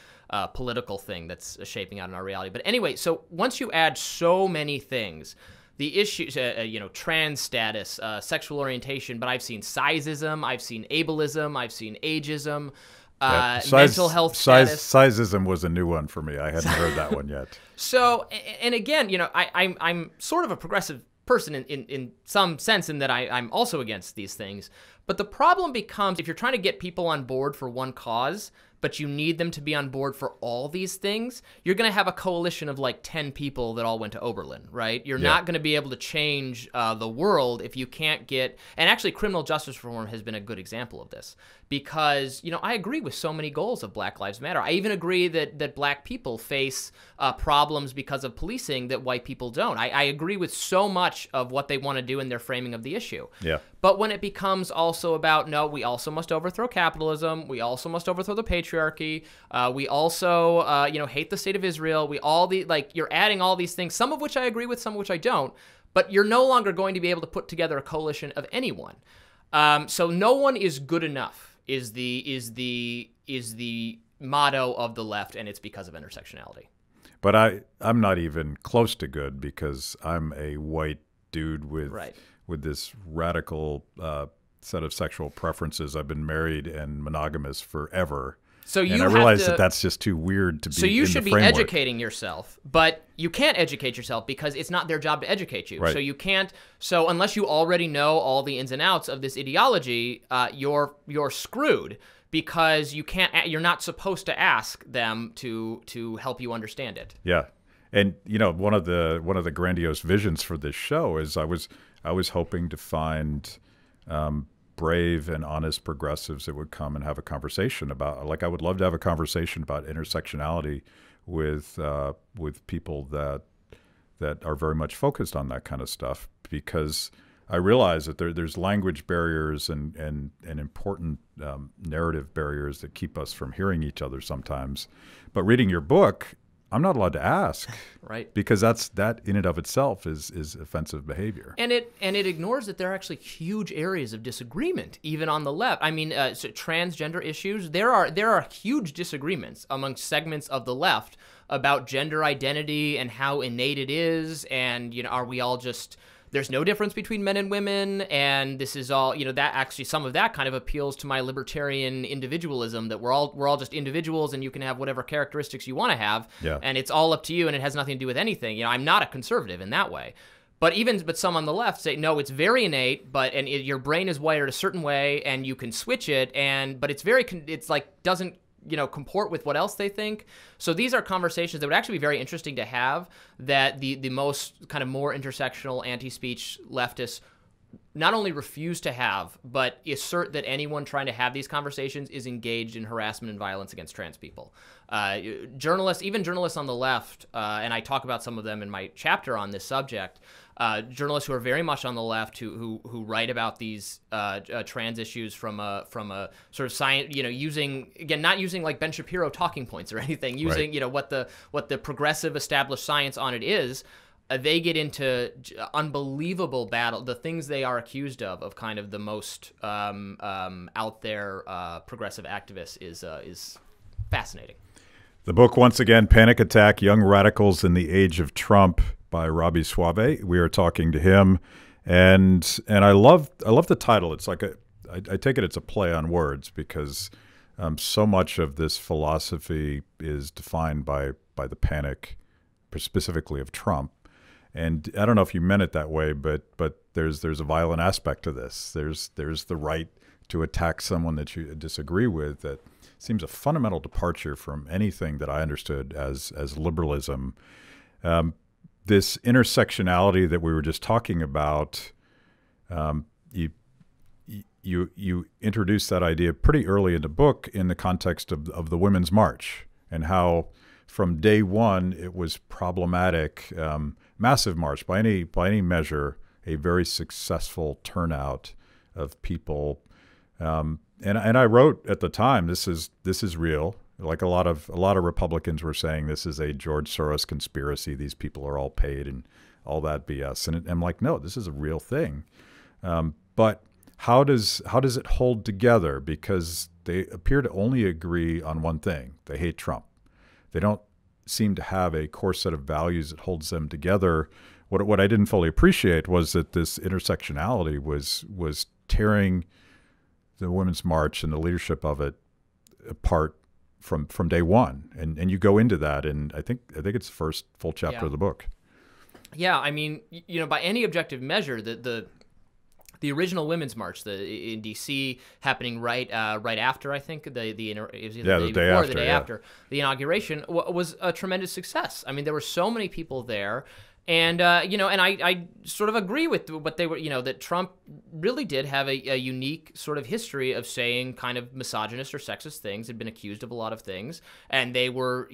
S2: political thing that's shaping out in our reality. But anyway, so once you add so many things, the issues, trans status, sexual orientation, but I've seen sizeism, I've seen ableism, I've seen ageism, mental health status.
S1: Sizeism was a new one for me. I hadn't heard that one yet.
S2: So, and again, I'm sort of a progressive person in some sense, in that I'm also against these things. But the problem becomes, if you're trying to get people on board for one cause, but you need them to be on board for all these things, you're going to have a coalition of like 10 people that all went to Oberlin, right? You're not going to be able to change the world if you can't get... And actually, criminal justice reform has been a good example of this, because, I agree with so many goals of Black Lives Matter. I even agree that black people face problems because of policing that white people don't. I agree with so much of what they want to do in their framing of the issue. Yeah. But when it becomes also about, no, we also must overthrow capitalism, we also must overthrow the patriarchy, we also, hate the state of Israel, you're adding all these things, some of which I agree with, some of which I don't, but you're no longer going to be able to put together a coalition of anyone. So no one is good enough is the motto of the left, and it's because of intersectionality.
S1: But I'm not even close to good, because I'm a white dude with this radical set of sexual preferences. I've been married and monogamous forever.
S2: So
S1: I realize that that's just too weird to be in the framework.
S2: So you should be educating yourself, but you can't educate yourself because it's not their job to educate you. Right. So you can't. So unless you already know all the ins and outs of this ideology, you're screwed, because you can't. You're not supposed to ask them to help you understand it.
S1: Yeah, and one of the grandiose visions for this show is I was hoping to find brave and honest progressives that would come and have a conversation about, like, I would love to have a conversation about intersectionality with people that are very much focused on that kind of stuff, because I realize that there's language barriers and important narrative barriers that keep us from hearing each other sometimes. But reading your book, I'm not allowed to ask,
S2: right?
S1: Because that in and of itself is offensive behavior.
S2: And it ignores that there are actually huge areas of disagreement, even on the left. I mean, so transgender issues. There are huge disagreements among segments of the left about gender identity and how innate it is, and are we all just, there's no difference between men and women, and this is all, that actually, some of that kind of appeals to my libertarian individualism, that we're all just individuals, and you can have whatever characteristics you want to have, and it's all up to you, and it has nothing to do with anything. I'm not a conservative in that way. But some on the left say, no, it's very innate, your brain is wired a certain way, and you can switch it, but it's like doesn't comport with what else they think. So these are conversations that would actually be very interesting to have, that the most kind of more intersectional anti-speech leftists not only refuse to have, but assert that anyone trying to have these conversations is engaged in harassment and violence against trans people. Journalists, even journalists on the left, and I talk about some of them in my chapter on this subject, journalists who are very much on the left, who write about these trans issues from a sort of science, not using like Ben Shapiro talking points or anything, using what the progressive established science on it is. They get into unbelievable battle. The things they are accused of kind of the most out there progressive activists is fascinating.
S1: The book, once again, Panic Attack: Young Radicals in the Age of Trump, by Robby Soave. We are talking to him, and I love the title. It's like I take it it's a play on words, because so much of this philosophy is defined by the panic, specifically of Trump. And I don't know if you meant it that way, but there's a violent aspect to this. There's the right to attack someone that you disagree with. That seems a fundamental departure from anything that I understood as liberalism. This intersectionality that we were just talking about, you introduced that idea pretty early in the book in the context of the Women's March, and how from day one it was problematic. Massive march by any measure, a very successful turnout of people, and I wrote at the time, this is real. Like a lot of Republicans were saying, this is a George Soros conspiracy. These people are all paid and all that BS. And I'm like, no, this is a real thing. But how does it hold together? Because they appear to only agree on one thing: they hate Trump. They don't seem to have a core set of values that holds them together. What I didn't fully appreciate was that this intersectionality was tearing the Women's March and the leadership of it apart from day one. And you go into that, and I think it's the first full chapter of the book. Yeah,
S2: I mean, by any objective measure, the original Women's March in D.C. happening right after, I think, the day after the inauguration, was a tremendous success. I mean, there were so many people there, and and I sort of agree with what they were, that Trump really did have a unique sort of history of saying kind of misogynist or sexist things, had been accused of a lot of things, and they were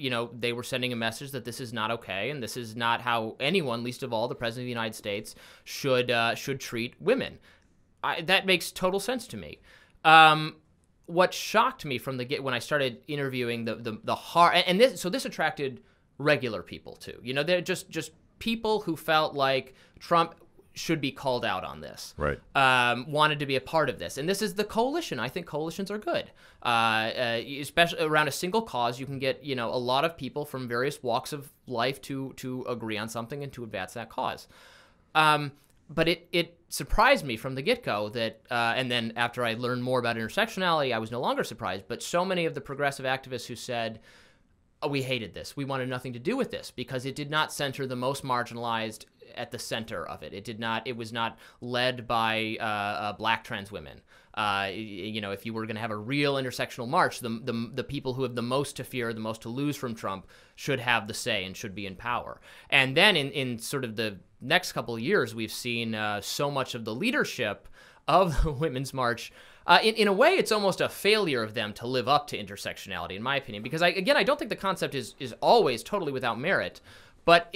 S2: sending a message that this is not okay, and this is not how anyone, least of all the President of the United States, should treat women. That makes total sense to me. What shocked me from when I started interviewing the hard, and this attracted regular people too. They're just people who felt like Trump should be called out on this.
S1: Right.
S2: Wanted to be a part of this, and this is the coalition. I think coalitions are good, especially around a single cause. You can get a lot of people from various walks of life to agree on something and to advance that cause. But it surprised me from the get-go that, and then after I learned more about intersectionality, I was no longer surprised, but so many of the progressive activists who said, oh, we hated this, we wanted nothing to do with this, because it did not center the most marginalized at the center of it. It was not led by black trans women. If you were going to have a real intersectional march, the people who have the most to fear, the most to lose from Trump, should have the say and should be in power. And then in sort of the next couple of years, we've seen so much of the leadership of the Women's March, in a way, it's almost a failure of them to live up to intersectionality, in my opinion, because I don't think the concept is always totally without merit, but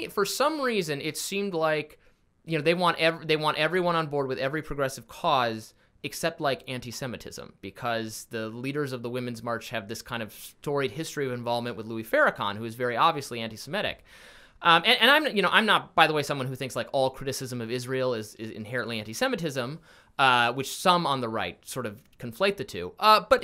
S2: for some reason it seemed like, you know, they want everyone on board with every progressive cause except like anti-Semitism, because the leaders of the Women's March have this kind of storied history of involvement with Louis Farrakhan, who is very obviously anti-Semitic. And I'm not, by the way, someone who thinks like all criticism of Israel is inherently anti-Semitism, which some on the right sort of conflate the two. But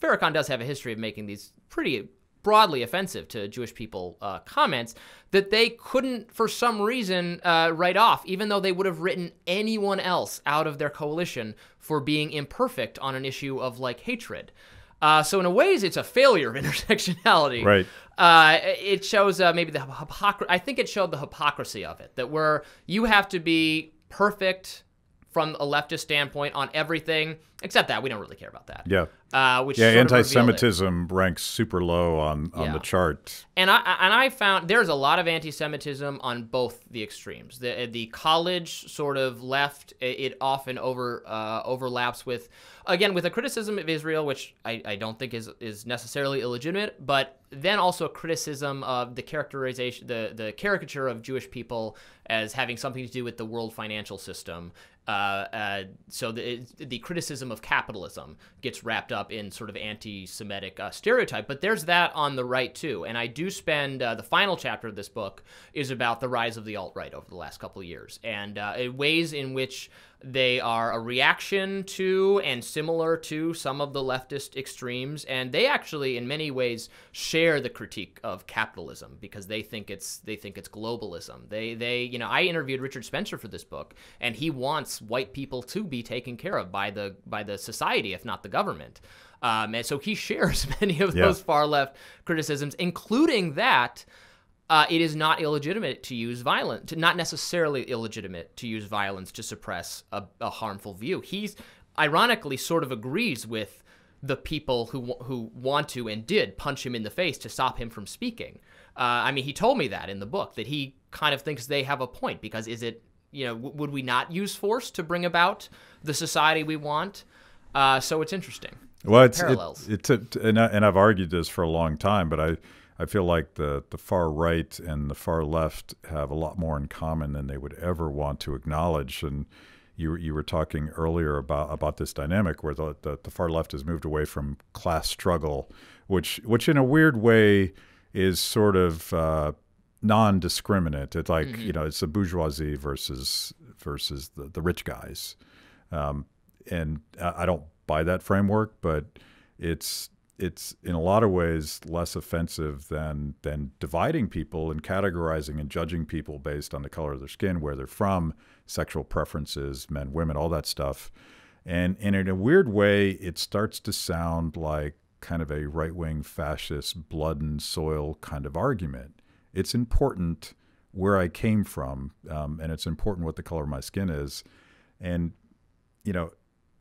S2: Farrakhan does have a history of making these pretty broadly offensive to Jewish people comments that they couldn't, for some reason, write off, even though they would have written anyone else out of their coalition for being imperfect on an issue of like hatred. So in a ways, it's a failure of intersectionality.
S1: Right.
S2: It shows maybe the hypocrisy. I think it showed the hypocrisy of it, that where you have to be perfect from a leftist standpoint on everything, except that we don't really care about that.
S1: Yeah.
S2: Which
S1: yeah,
S2: sort of
S1: anti-Semitism ranks super low on the chart.
S2: And I found there's a lot of anti-Semitism on both the extremes. The college sort of left, it often overlaps with, again, with a criticism of Israel, which I don't think is necessarily illegitimate, but then also a criticism of the characterization, the caricature of Jewish people as having something to do with the world financial system. So the criticism of capitalism gets wrapped up in sort of anti-Semitic stereotype, but there's that on the right too. And I do spend the final chapter of this book is about the rise of the alt-right over the last couple of years, and ways in which they are a reaction to and similar to some of the leftist extremes, and they actually, in many ways, share the critique of capitalism because they think it's globalism. I interviewed Richard Spencer for this book, and he wants white people to be taken care of by the society, if not the government. And so he shares many of those far left criticisms, including that. It is not illegitimate to use violence, not necessarily illegitimate to use violence to suppress a harmful view. He's ironically sort of agrees with the people who want to and did punch him in the face to stop him from speaking. I mean, he told me that in the book, that he kind of thinks they have a point, because would we not use force to bring about the society we want? So it's interesting.
S1: Well,
S2: parallels.
S1: And I've argued this for a long time, but I feel like the far right and the far left have a lot more in common than they would ever want to acknowledge. And you were talking earlier about this dynamic where the far left has moved away from class struggle, which in a weird way is sort of non-discriminate. It's like, it's the bourgeoisie versus the rich guys. And I don't buy that framework, but it's in a lot of ways less offensive than dividing people and categorizing and judging people based on the color of their skin, where they're from, sexual preferences, men, women, all that stuff. And in a weird way, it starts to sound like kind of a right-wing fascist blood and soil kind of argument. It's important where I came from, and it's important what the color of my skin is. And,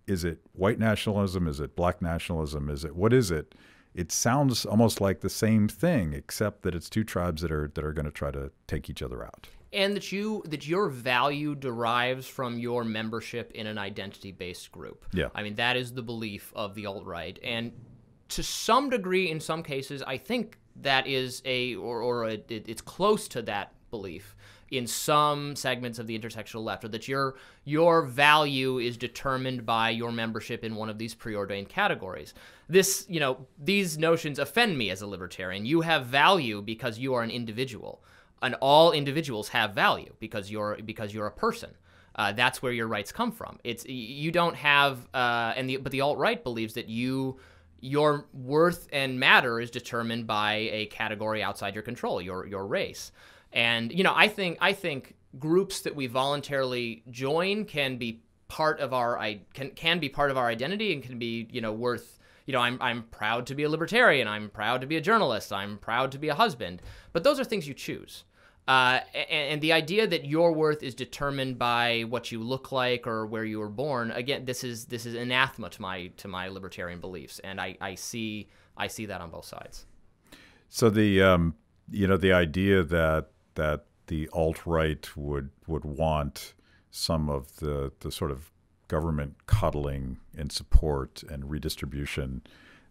S1: is it white nationalism? Is it black nationalism? What is it? It sounds almost like the same thing, except that it's two tribes that are going to try to take each other out.
S2: And that your value derives from your membership in an identity-based group.
S1: Yeah.
S2: I mean, that is the belief of the alt-right. And to some degree, in some cases, I think that is it's close to that belief in some segments of the intersectional left, or that your value is determined by your membership in one of these preordained categories. These notions offend me as a libertarian. You have value because you are an individual, and all individuals have value because you're a person. That's where your rights come from. You don't have, but the alt-right believes that your worth and matter is determined by a category outside your control, your race. And I think groups that we voluntarily join can be part of our identity, and can be worth. I'm proud to be a libertarian. I'm proud to be a journalist. I'm proud to be a husband. But those are things you choose. And the idea that your worth is determined by what you look like or where you were born, again, this is anathema to my libertarian beliefs, and I see that on both sides.
S1: So the idea that the alt-right would want some of the sort of government coddling and support and redistribution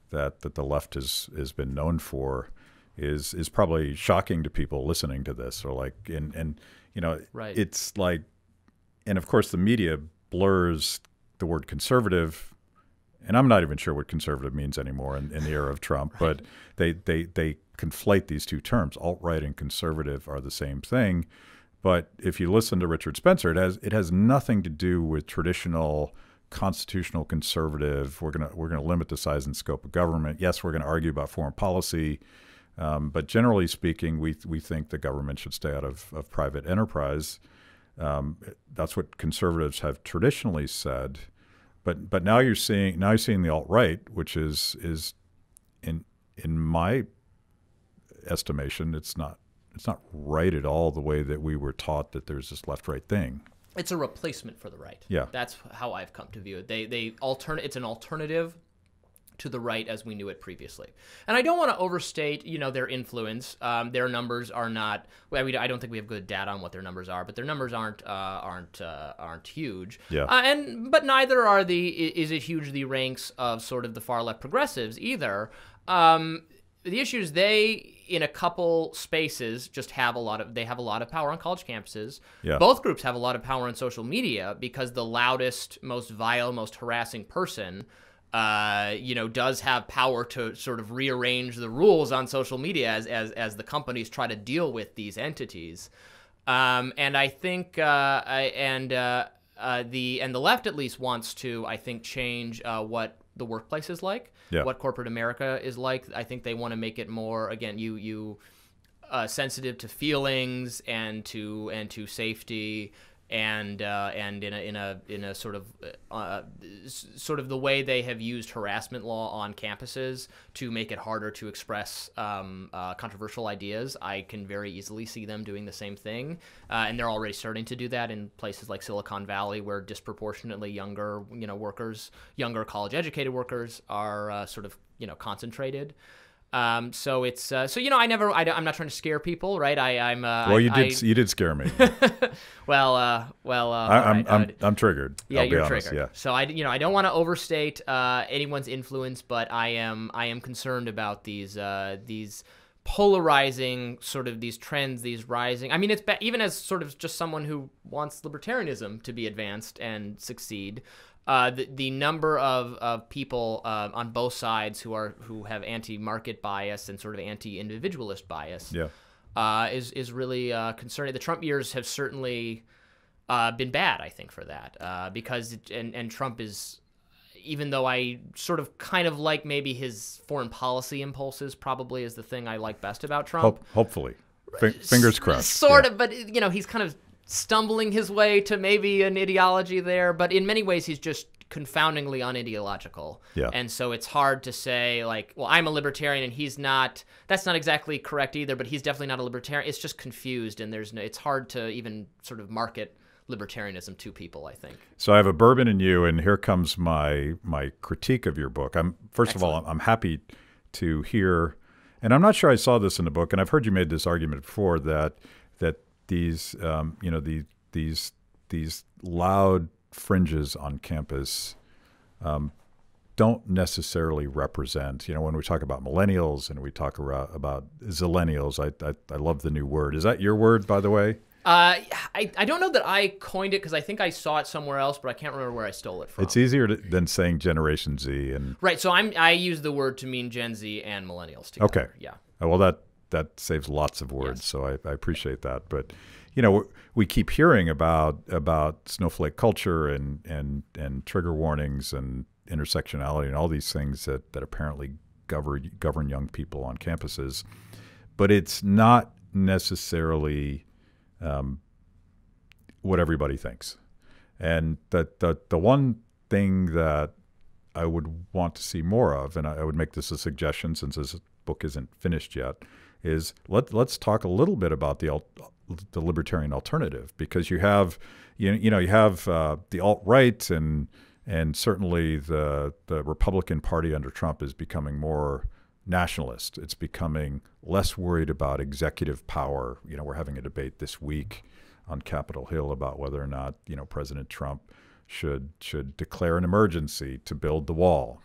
S1: that the left has been known for is probably shocking to people listening to this. Or like, and you know,
S2: Right.
S1: it's like, and of course the media blurs the word conservative, and I'm not even sure what conservative means anymore in the era of Trump,
S2: Right.
S1: but they conflate these two terms. Alt-right and conservative are the same thing. But if you listen to Richard Spencer, it has nothing to do with traditional constitutional conservative. We're gonna limit the size and scope of government. Yes, we're going to argue about foreign policy, but generally speaking, we think the government should stay out of private enterprise. That's what conservatives have traditionally said. But now you're seeing the alt-right, which is in my estimation, it's not right at all the way that we were taught that there's this left-right thing.
S2: It's a replacement for the right.
S1: Yeah.
S2: That's how I've come to view it. It's an alternative to the right as we knew it previously. And I don't want to overstate, their influence. Their numbers are not. I don't think we have good data on what their numbers are, but their numbers aren't huge.
S1: Yeah.
S2: But neither is it huge the ranks of sort of the far left progressives either. The issue is they, in a couple spaces, just have a lot of power on college campuses.
S1: Yeah.
S2: Both groups have a lot of power on social media because the loudest, most vile, most harassing person, does have power to sort of rearrange the rules on social media as the companies try to deal with these entities. And I think the left at least wants to, I think, change what the workplace is like, what corporate America is like. I think they want to make it more, again, sensitive to feelings and to safety and in a sort of the way they have used harassment law on campuses to make it harder to express controversial ideas. I can very easily see them doing the same thing, and they're already starting to do that in places like Silicon Valley, where disproportionately younger younger college-educated workers are sort of concentrated. So it's I'm not trying to scare people, right?
S1: You did scare me. I'm triggered.
S2: Yeah,
S1: you're
S2: triggered.
S1: Yeah.
S2: So I don't want to overstate anyone's influence, but I am concerned about these polarizing sort of these trends, these rising. I mean, it's even as sort of just someone who wants libertarianism to be advanced and succeed. The number of people on both sides who have anti-market bias and sort of anti-individualist bias is really concerning. The Trump years have certainly been bad, I think, for that because Trump is, even though I sort of kind of like maybe his foreign policy impulses, probably is the thing I like best about Trump.
S1: Hopefully, fingers crossed.
S2: Sort of, but he's kind of stumbling his way to maybe an ideology there, but in many ways he's just confoundingly unideological.
S1: Yeah.
S2: And so it's hard to say, like, well, I'm a libertarian and he's not. That's not exactly correct either, but he's definitely not a libertarian. It's just confused, and it's hard to even sort of market libertarianism to people, I think.
S1: So I have a bourbon in you, and here comes my critique of your book. First of all, I'm happy to hear, and I'm not sure I saw this in the book, and I've heard you made this argument before that these these loud fringes on campus don't necessarily represent, when we talk about millennials and we talk about zillennials, I love the new word. Is that your word, by the way?
S2: I don't know that I coined it because I think I saw it somewhere else, but I can't remember where I stole it from.
S1: It's easier than saying Generation Z.
S2: Right, so I use the word to mean Gen Z and millennials together.
S1: Okay.
S2: Yeah.
S1: Well, that saves lots of words,
S2: yes.
S1: So I appreciate that. But we keep hearing about snowflake culture and trigger warnings and intersectionality and all these things that apparently govern young people on campuses, but it's not necessarily what everybody thinks. And the one thing that I would want to see more of, and I would make this a suggestion since this book isn't finished yet, is let's talk a little bit about the libertarian alternative, because you have the alt-right and certainly the Republican Party under Trump is becoming more nationalist. It's becoming less worried about executive power. We're having a debate this week on Capitol Hill about whether or not President Trump should declare an emergency to build the wall.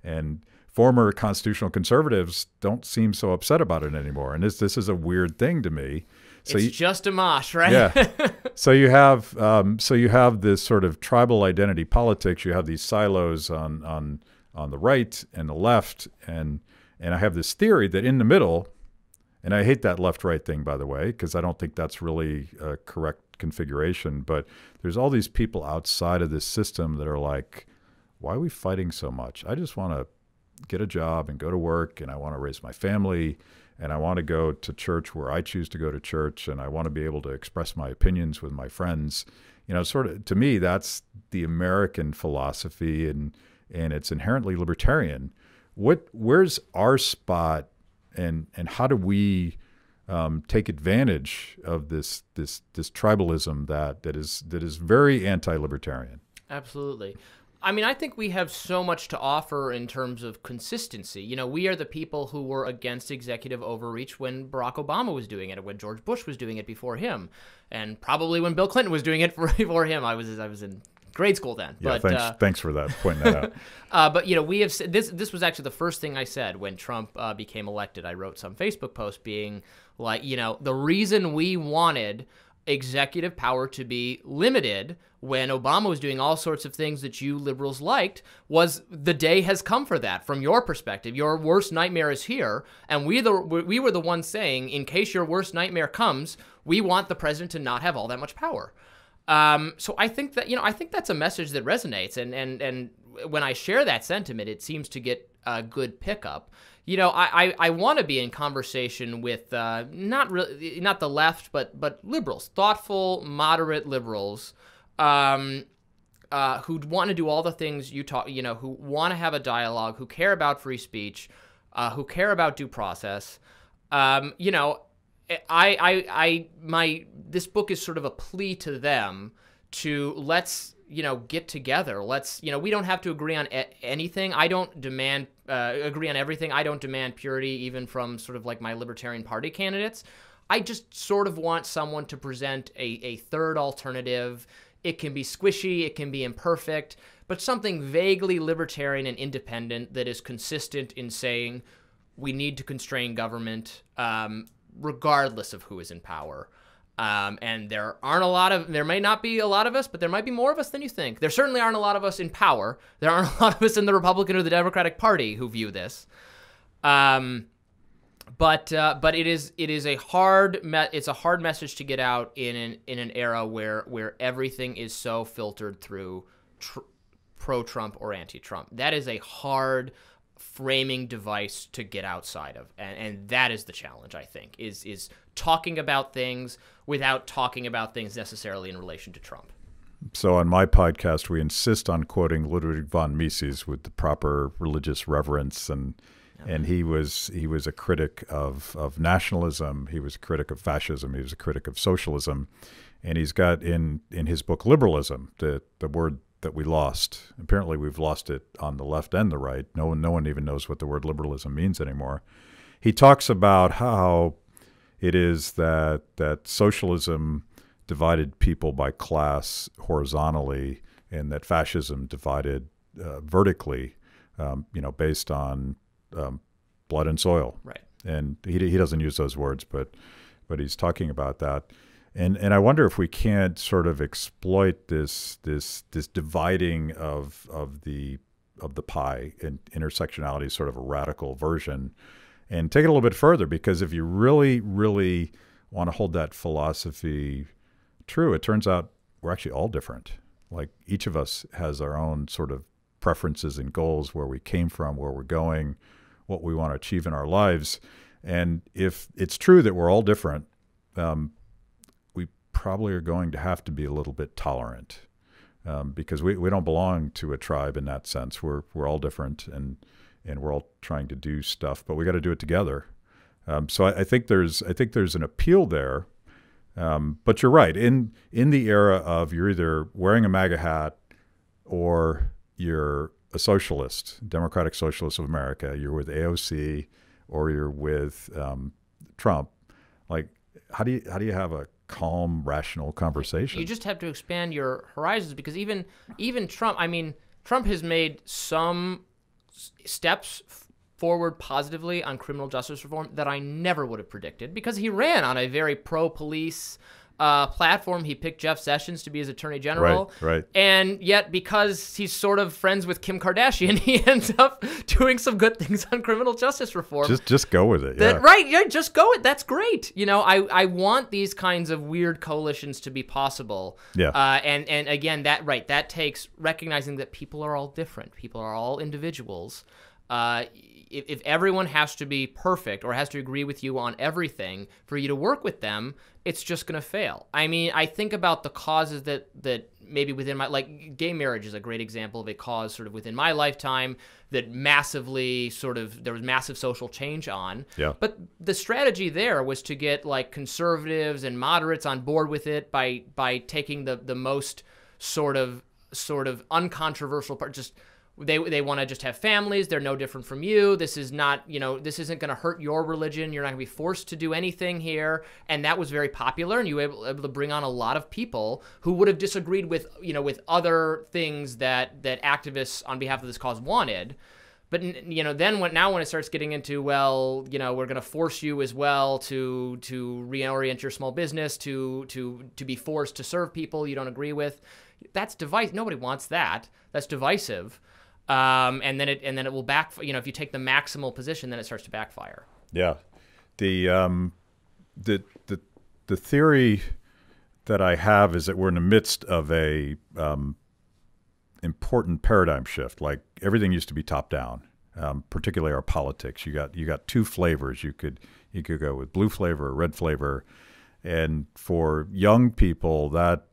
S1: And former constitutional conservatives don't seem so upset about it anymore. And this is a weird thing to me. So
S2: it's just a mosh, right?
S1: Yeah. So you have this sort of tribal identity politics. You have these silos on the right and the left, and I have this theory that in the middle, and I hate that left-right thing, by the way, because I don't think that's really a correct configuration. But there's all these people outside of this system that are like, why are we fighting so much? I just want to get a job and go to work, and I want to raise my family, and I want to go to church where I choose to go to church, and I want to be able to express my opinions with my friends. Sort of, to me, that's the American philosophy, and it's inherently libertarian. Where's our spot, and how do we take advantage of this tribalism that is very anti-libertarian?
S2: Absolutely. I mean, I think we have so much to offer in terms of consistency. We are the people who were against executive overreach when Barack Obama was doing it, or when George Bush was doing it before him, and probably when Bill Clinton was doing it before him. I was in grade school then.
S1: Yeah, but, thanks for that, pointing that
S2: out. But we have this was actually the first thing I said when Trump became elected. I wrote some Facebook post being like, the reason we wanted executive power to be limited when Obama was doing all sorts of things that you liberals liked was the day has come for that. From your perspective, your worst nightmare is here, and we were the ones saying, in case your worst nightmare comes, we want the president to not have all that much power. So I think that I think that's a message that resonates, and when I share that sentiment, it seems to get a good pickup. I want to be in conversation with not the left, but liberals, thoughtful, moderate liberals, who want to do all the things you talk, who want to have a dialogue, who care about free speech, who care about due process. This book is sort of a plea to them to let's get together. Let's we don't have to agree on anything. I don't demand agree on everything. I don't demand purity even from sort of like my Libertarian Party candidates. I just sort of want someone to present a third alternative. It can be squishy, it can be imperfect, but something vaguely libertarian and independent that is consistent in saying we need to constrain government regardless of who is in power. And there may not be a lot of us, but there might be more of us than you think. There certainly aren't a lot of us in power. There aren't a lot of us in the Republican or the Democratic Party who view this. But it is a hard message to get out in an era where everything is so filtered through pro-Trump or anti-Trump. That is a hard framing device to get outside of, and that is the challenge, I think, is talking about things without talking about things necessarily in relation to Trump.
S1: So on my podcast, we insist on quoting Ludwig von Mises with the proper religious reverence, and he was a critic of nationalism. He was a critic of fascism. He was a critic of socialism, and he's got in his book Liberalism, the word that we lost. Apparently, we've lost it on the left and the right. No one even knows what the word liberalism means anymore. He talks about how it is that socialism divided people by class horizontally, and that fascism divided vertically, based on blood and soil.
S2: Right.
S1: And he doesn't use those words, but he's talking about that. And I wonder if we can't sort of exploit this dividing of the pie, and intersectionality is sort of a radical version, and take it a little bit further, because if you really, really want to hold that philosophy true, it turns out we're actually all different. Like each of us has our own sort of preferences and goals, where we came from, where we're going, what we want to achieve in our lives. And if it's true that we're all different, we probably are going to have to be a little bit tolerant, because we don't belong to a tribe in that sense. We're all different, and we're all trying to do stuff, but we got to do it together. So I think there's an appeal there. But you're right. In the era of you're either wearing a MAGA hat or you're a socialist, Democratic Socialist of America, you're with AOC or you're with Trump. Like, how do you have a calm, rational conversation.
S2: You just have to expand your horizons, because even Trump, I mean, Trump has made some steps forward positively on criminal justice reform that I never would have predicted, because he ran on a very pro-police platform. He picked Jeff Sessions to be his attorney general.
S1: Right.
S2: And yet, because he's sort of friends with Kim Kardashian, he ends up doing some good things on criminal justice reform.
S1: Just go with it. Yeah.
S2: Right. Just go with it. That's great. You know, I want these kinds of weird coalitions to be possible.
S1: Yeah.
S2: And again, that takes recognizing that people are all different. People are all individuals. If everyone has to be perfect or has to agree with you on everything for you to work with them, it's just going to fail. I mean, I think about the causes that maybe within my, like gay marriage is a great example of a cause sort of within my lifetime that massively there was massive social change on.
S1: Yeah. But
S2: the strategy there was to get like conservatives and moderates on board with it by taking the most sort of uncontroversial part. Just They want to just have families. They're no different from you. This is not, this isn't going to hurt your religion. You're not going to be forced to do anything here. And that was very popular, and you were able to bring on a lot of people who would have disagreed with, with other things that activists on behalf of this cause wanted. But, then when it starts getting into, well, we're going to force you as well to reorient your small business, to be forced to serve people you don't agree with, that's divisive. Nobody wants that. That's divisive. And then it will backfire. If you take the maximal position, then it starts to backfire.
S1: Yeah, the theory that I have is that we're in the midst of a important paradigm shift. Like everything used to be top down, particularly our politics. You got two flavors. You could go with blue flavor or red flavor, and for young people that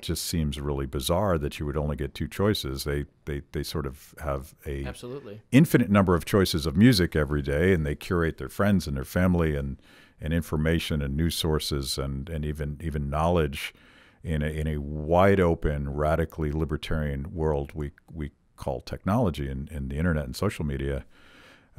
S1: just seems really bizarre that you would only get two choices. They sort of have a
S2: absolutely
S1: infinite number of choices of music every day, and they curate their friends and their family and information and news sources and even knowledge in a wide open, radically libertarian world we call technology and the internet and social media.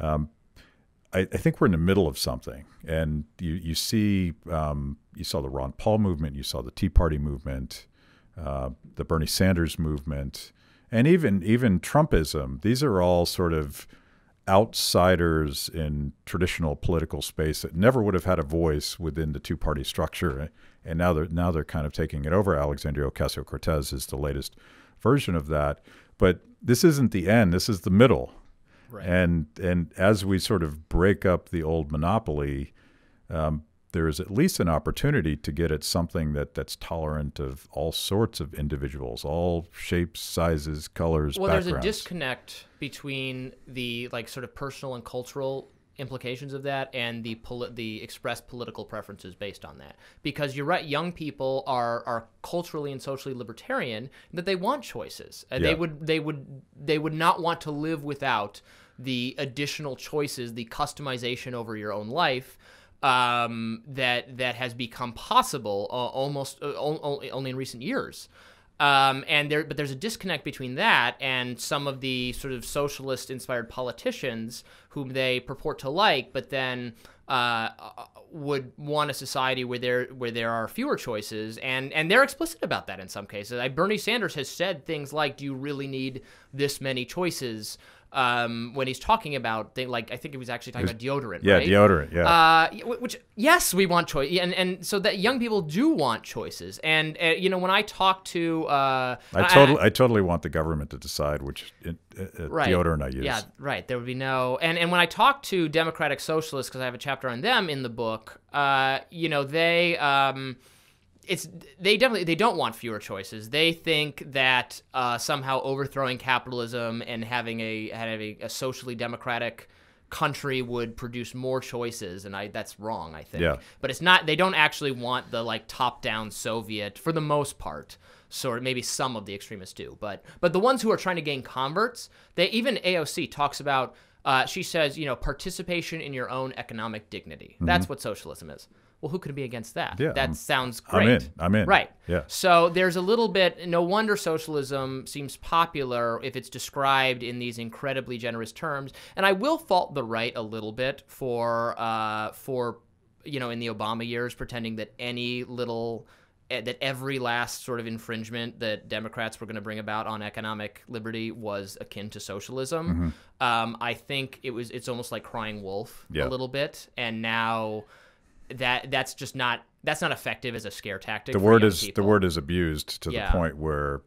S1: I think we're in the middle of something, and you saw the Ron Paul movement, you saw the Tea Party movement, the Bernie Sanders movement, and even Trumpism. These are all sort of outsiders in traditional political space that never would have had a voice within the two-party structure, and now they're kind of taking it over. Alexandria Ocasio-Cortez is the latest version of that, but this isn't the end. This is the middle.
S2: Right.
S1: And as we sort of break up the old monopoly, there is at least an opportunity to get at something that's tolerant of all sorts of individuals, all shapes, sizes, colors, backgrounds.
S2: There's a disconnect between the sort of personal and cultural implications of that and the expressed political preferences based on that. Because you're right, young people are culturally and socially libertarian, that they want choices.
S1: Yeah.
S2: They would not want to live without the additional choices, the customization over your own life that has become possible almost only in recent years. But there's a disconnect between that and some of the sort of socialist-inspired politicians whom they purport to like, but then would want a society where there are fewer choices, and they're explicit about that in some cases. Bernie Sanders has said things like, "Do you really need this many choices?" When he's talking about things like, I think he was actually talking about deodorant,
S1: yeah,
S2: right?
S1: Deodorant, yeah.
S2: Which, yes, we want choice, and so that young people do want choices. And when I talk to,
S1: I totally want the government to decide which
S2: right.
S1: deodorant I use.
S2: Yeah, right. There would be no, and when I talk to Democratic Socialists, because I have a chapter on them in the book, they don't want fewer choices. They think that somehow overthrowing capitalism and having a socially democratic country would produce more choices, and that's wrong, I think.
S1: Yeah.
S2: But it's not. They don't actually want the top-down Soviet for the most part. So maybe some of the extremists do, but the ones who are trying to gain converts, even AOC talks about. She says, participation in your own economic dignity. Mm-hmm. That's what socialism is. Well, who could be against that?
S1: Yeah,
S2: that sounds great.
S1: I'm in.
S2: Right.
S1: Yeah.
S2: So there's a little bit, no wonder socialism seems popular if it's described in these incredibly generous terms. And I will fault the right a little bit for in the Obama years, pretending that that every last sort of infringement that Democrats were going to bring about on economic liberty was akin to socialism. I think it's almost like crying wolf a little bit, and now that's not effective as a scare tactic.
S1: The word is abused to the point where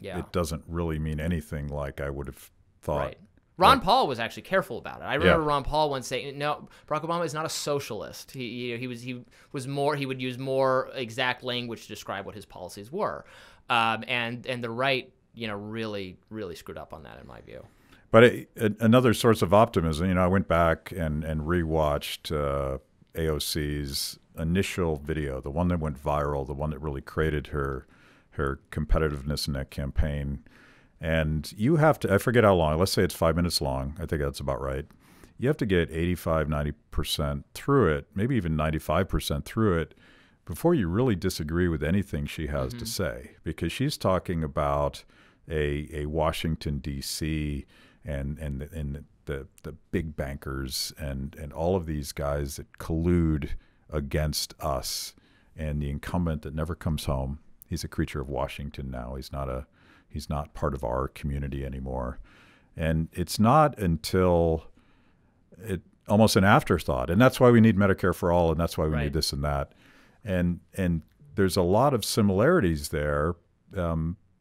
S1: it doesn't really mean anything like I would have thought.
S2: Right. Ron Paul was actually careful about it. I remember Ron Paul once saying, "No, Barack Obama is not a socialist. He would use more exact language to describe what his policies were," and the right, really screwed up on that in my view.
S1: But another source of optimism, I went back and rewatched AOC's initial video, the one that went viral, the one that really created her competitiveness in that campaign. And you have to, I forget how long, let's say it's 5 minutes long. I think that's about right. You have to get 85, 90% through it, maybe even 95% through it, before you really disagree with anything she has to say. Because she's talking about a Washington, D.C. and the big bankers and all of these guys that collude against us, and the incumbent that never comes home. He's a creature of Washington now. He's not part of our community anymore. And it's not until almost an afterthought. And that's why we need Medicare for all, and that's why we need this and that. And there's a lot of similarities there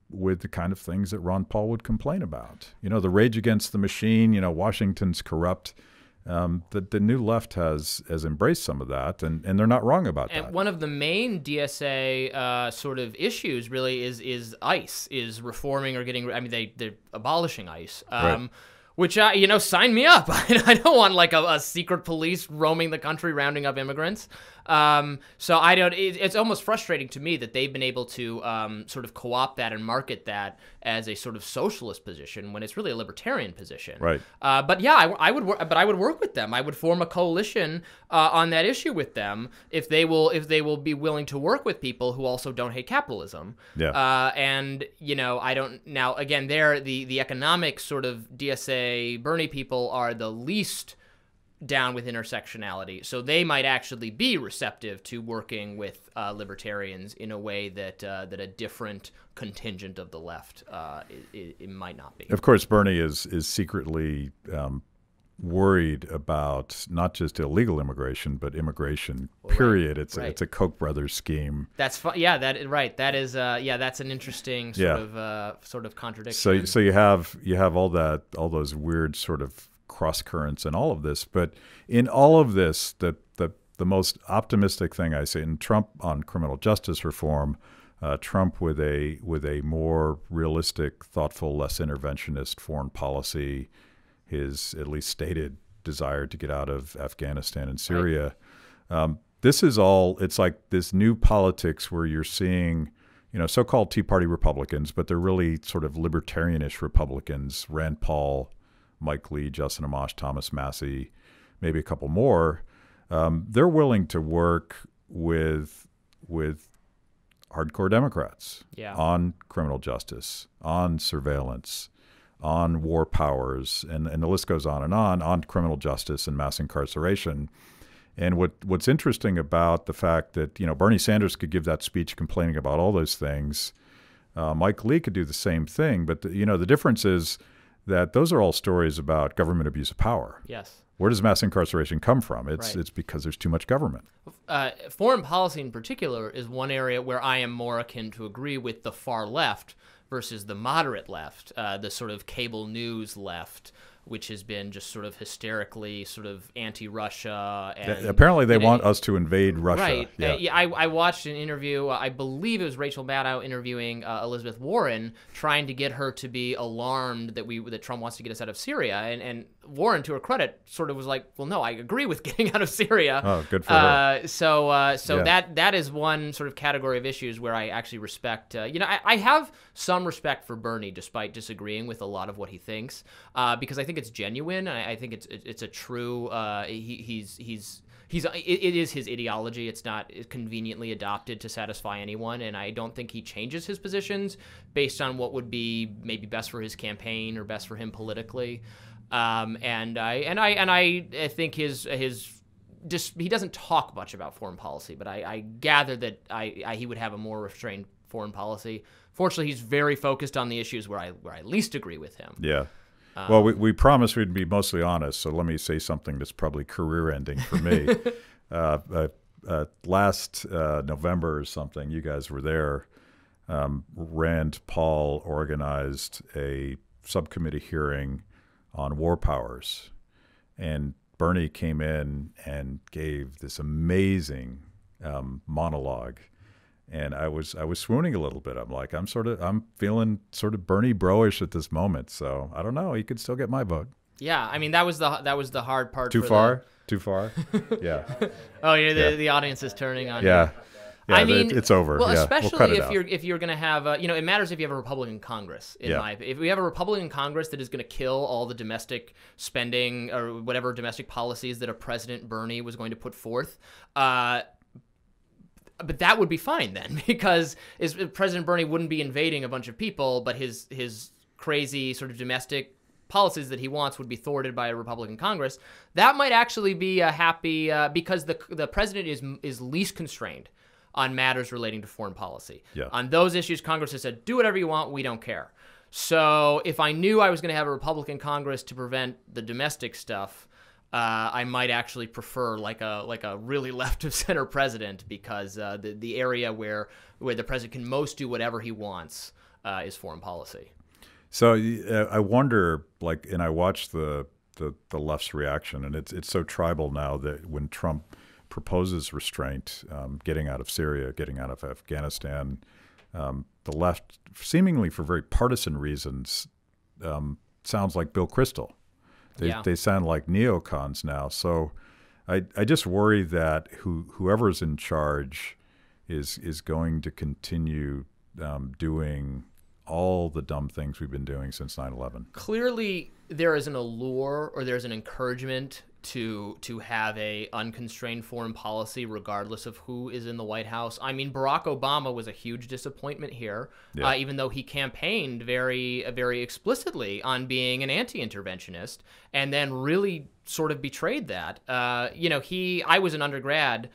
S1: with the kind of things that Ron Paul would complain about. The rage against the machine, Washington's corrupt. The new left has embraced some of that, and they're not wrong about that.
S2: And one of the main DSA sort of issues really is ICE, is reforming or getting. I mean, they're abolishing ICE, which sign me up. I don't want like a secret police roaming the country rounding up immigrants. So I don't. It's almost frustrating to me that they've been able to sort of co-opt that and market that as a sort of socialist position when it's really a libertarian position.
S1: Right.
S2: But yeah, I would work with them. I would form a coalition on that issue with them if they will be willing to work with people who also don't hate capitalism.
S1: Yeah.
S2: And I don't now again the economic sort of DSA Bernie people are the least down with intersectionality, so they might actually be receptive to working with libertarians in a way that a different contingent of the left it might not be.
S1: Of course, Bernie is secretly worried about not just illegal immigration, but immigration. Period. It's a Koch brothers scheme.
S2: That's fun. Yeah, that is that's an interesting sort of contradiction.
S1: So you have all those weird sort of cross currents and all of this, but in all of this, the most optimistic thing I see in Trump on criminal justice reform, Trump with a more realistic, thoughtful, less interventionist foreign policy, his at least stated desire to get out of Afghanistan and Syria. This is all. It's like this new politics where you're seeing, so-called Tea Party Republicans, but they're really sort of libertarianish Republicans. Rand Paul, Mike Lee, Justin Amash, Thomas Massey, maybe a couple more. They're willing to work with hardcore Democrats on criminal justice, on surveillance, on war powers, and the list goes on criminal justice and mass incarceration. And what's interesting about the fact that Bernie Sanders could give that speech complaining about all those things, Mike Lee could do the same thing, but the difference is that those are all stories about government abuse of power.
S2: Yes.
S1: Where does mass incarceration come from? It's because there's too much government.
S2: Foreign policy in particular is one area where I am more akin to agree with the far left versus the moderate left, the sort of cable news left, which has been just sort of hysterically sort of anti-Russia. And
S1: apparently they want us to invade Russia.
S2: Right.
S1: Yeah.
S2: I watched an interview, I believe it was Rachel Maddow interviewing Elizabeth Warren, trying to get her to be alarmed that Trump wants to get us out of Syria. And Warren, to her credit, sort of was like, well, no, I agree with getting out of Syria.
S1: Oh, good for her.
S2: That is one sort of category of issues where I actually respect, I have some respect for Bernie despite disagreeing with a lot of what he thinks, because I think it's genuine. I think it's a true. It is his ideology. It's not conveniently adopted to satisfy anyone, and I don't think he changes his positions based on what would be maybe best for his campaign or best for him politically. And I think his he doesn't talk much about foreign policy, but I gather that he would have a more restrained foreign policy. Fortunately, he's very focused on the issues where I least agree with him.
S1: Yeah. Well, we promised we'd be mostly honest, so let me say something that's probably career-ending for me. Last November or something, you guys were there. Rand Paul organized a subcommittee hearing on war powers, and Bernie came in and gave this amazing monologue. And I was swooning a little bit. I'm like, I'm feeling sort of Bernie bro-ish at this moment. So I don't know. He could still get my vote.
S2: Yeah, I mean that was the hard part.
S1: Too far? Too far? Yeah.
S2: Oh, the audience is turning on.
S1: Yeah.
S2: You.
S1: Yeah, I mean, it's over.
S2: Well,
S1: yeah,
S2: especially if you're going to have, it matters if you have a Republican Congress. If we have a Republican Congress that is going to kill all the domestic spending or whatever domestic policies that a President Bernie was going to put forth. But that would be fine then, because President Bernie wouldn't be invading a bunch of people, but his crazy sort of domestic policies that he wants would be thwarted by a Republican Congress. That might actually be a happy because the president is least constrained on matters relating to foreign policy.
S1: Yeah.
S2: On those issues, Congress has said, do whatever you want, we don't care. So if I knew I was going to have a Republican Congress to prevent the domestic stuff, I might actually prefer like a really left of center president, because the area where the president can most do whatever he wants is foreign policy.
S1: So I wonder, and I watched the left's reaction, and it's so tribal now that when Trump proposes restraint, getting out of Syria, getting out of Afghanistan, the left, seemingly for very partisan reasons, sounds like Bill Kristol. They sound like neocons now. So I just worry that whoever's in charge is going to continue doing all the dumb things we've been doing since 9/11.
S2: Clearly, there is an allure or there's an encouragement to have a unconstrained foreign policy regardless of who is in the White House. I mean, Barack Obama was a huge disappointment here, even though he campaigned very, very explicitly on being an anti-interventionist, and then really sort of betrayed that. I was an undergrad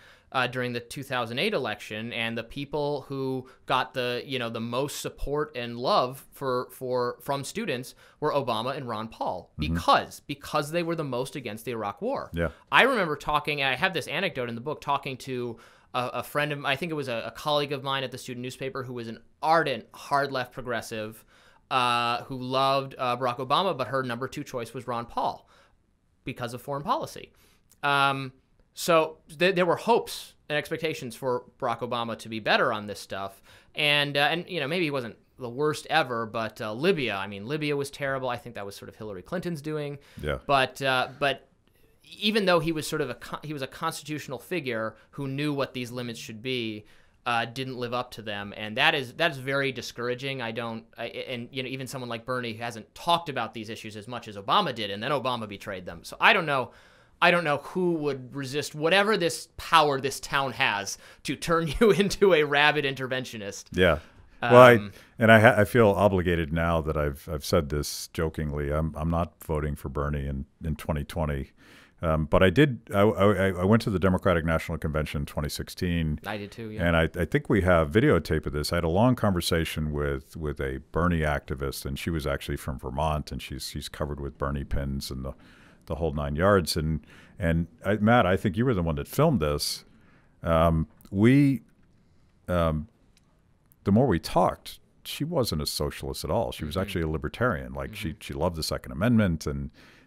S2: during the 2008 election, and the people who got the most support and love from students were Obama and Ron Paul, because they were the most against the Iraq War.
S1: Yeah.
S2: I remember talking, I have this anecdote in the book, talking to a friend of, I think it was a colleague of mine at the student newspaper, who was an ardent hard left progressive who loved Barack Obama, but her number 2 choice was Ron Paul because of foreign policy. So there were hopes and expectations for Barack Obama to be better on this stuff, and maybe he wasn't the worst ever, but Libya was terrible. I think that was sort of Hillary Clinton's doing.
S1: Yeah.
S2: But even though he was sort of he was a constitutional figure who knew what these limits should be, didn't live up to them, and that's very discouraging. Even someone like Bernie, who hasn't talked about these issues as much as Obama did, and then Obama betrayed them. So I don't know who would resist whatever this power this town has to turn you into a rabid interventionist.
S1: Yeah. Well, I feel obligated now that I've said this jokingly. I'm not voting for Bernie in 2020, but I did. I went to the Democratic National Convention in 2016.
S2: I did too. Yeah.
S1: And I think we have videotape of this. I had a long conversation with a Bernie activist, and she was actually from Vermont, and she's covered with Bernie pins and the whole 9 yards. And Matt, I think you were the one that filmed this. The more we talked, she wasn't a socialist at all. She was actually a libertarian. Like she loved the Second Amendment,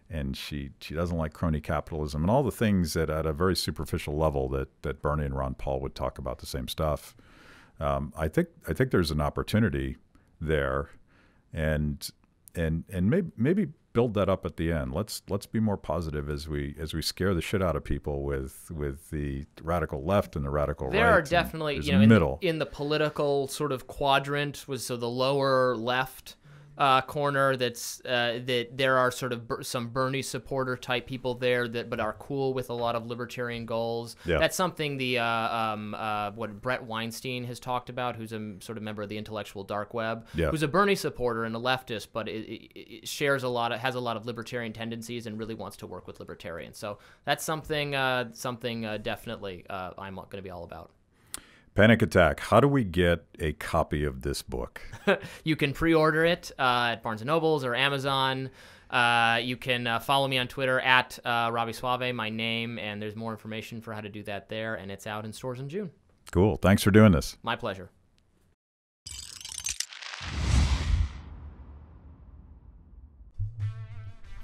S1: and she doesn't like crony capitalism and all the things that at a very superficial level that Bernie and Ron Paul would talk about the same stuff. I think there's an opportunity there, and maybe build that up at the end. Let's be more positive as we scare the shit out of people with the radical left and the radical right.
S2: There are definitely
S1: middle.
S2: In the political sort of quadrant, so the lower left, corner that's that there are sort of some Bernie supporter type people there but are cool with a lot of libertarian goals.
S1: Yeah.
S2: That's something what Brett Weinstein has talked about, who's a sort of member of the intellectual dark web, who's a Bernie supporter and a leftist, but it has a lot of libertarian tendencies and really wants to work with libertarians. So that's something definitely I'm going to be all about.
S1: Panic Attack. How do we get a copy of this book?
S2: You can pre-order it at Barnes & Nobles or Amazon. You can follow me on Twitter at Robby Soave, my name, and there's more information for how to do that there, and it's out in stores in June.
S1: Cool. Thanks for doing this.
S2: My pleasure.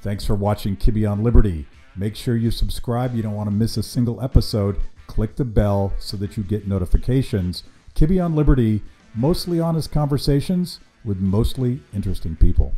S3: Thanks for watching Kibbe on Liberty. Make sure you subscribe. You don't want to miss a single episode. Click the bell so that you get notifications. Kibbe on Liberty, mostly honest conversations with mostly interesting people.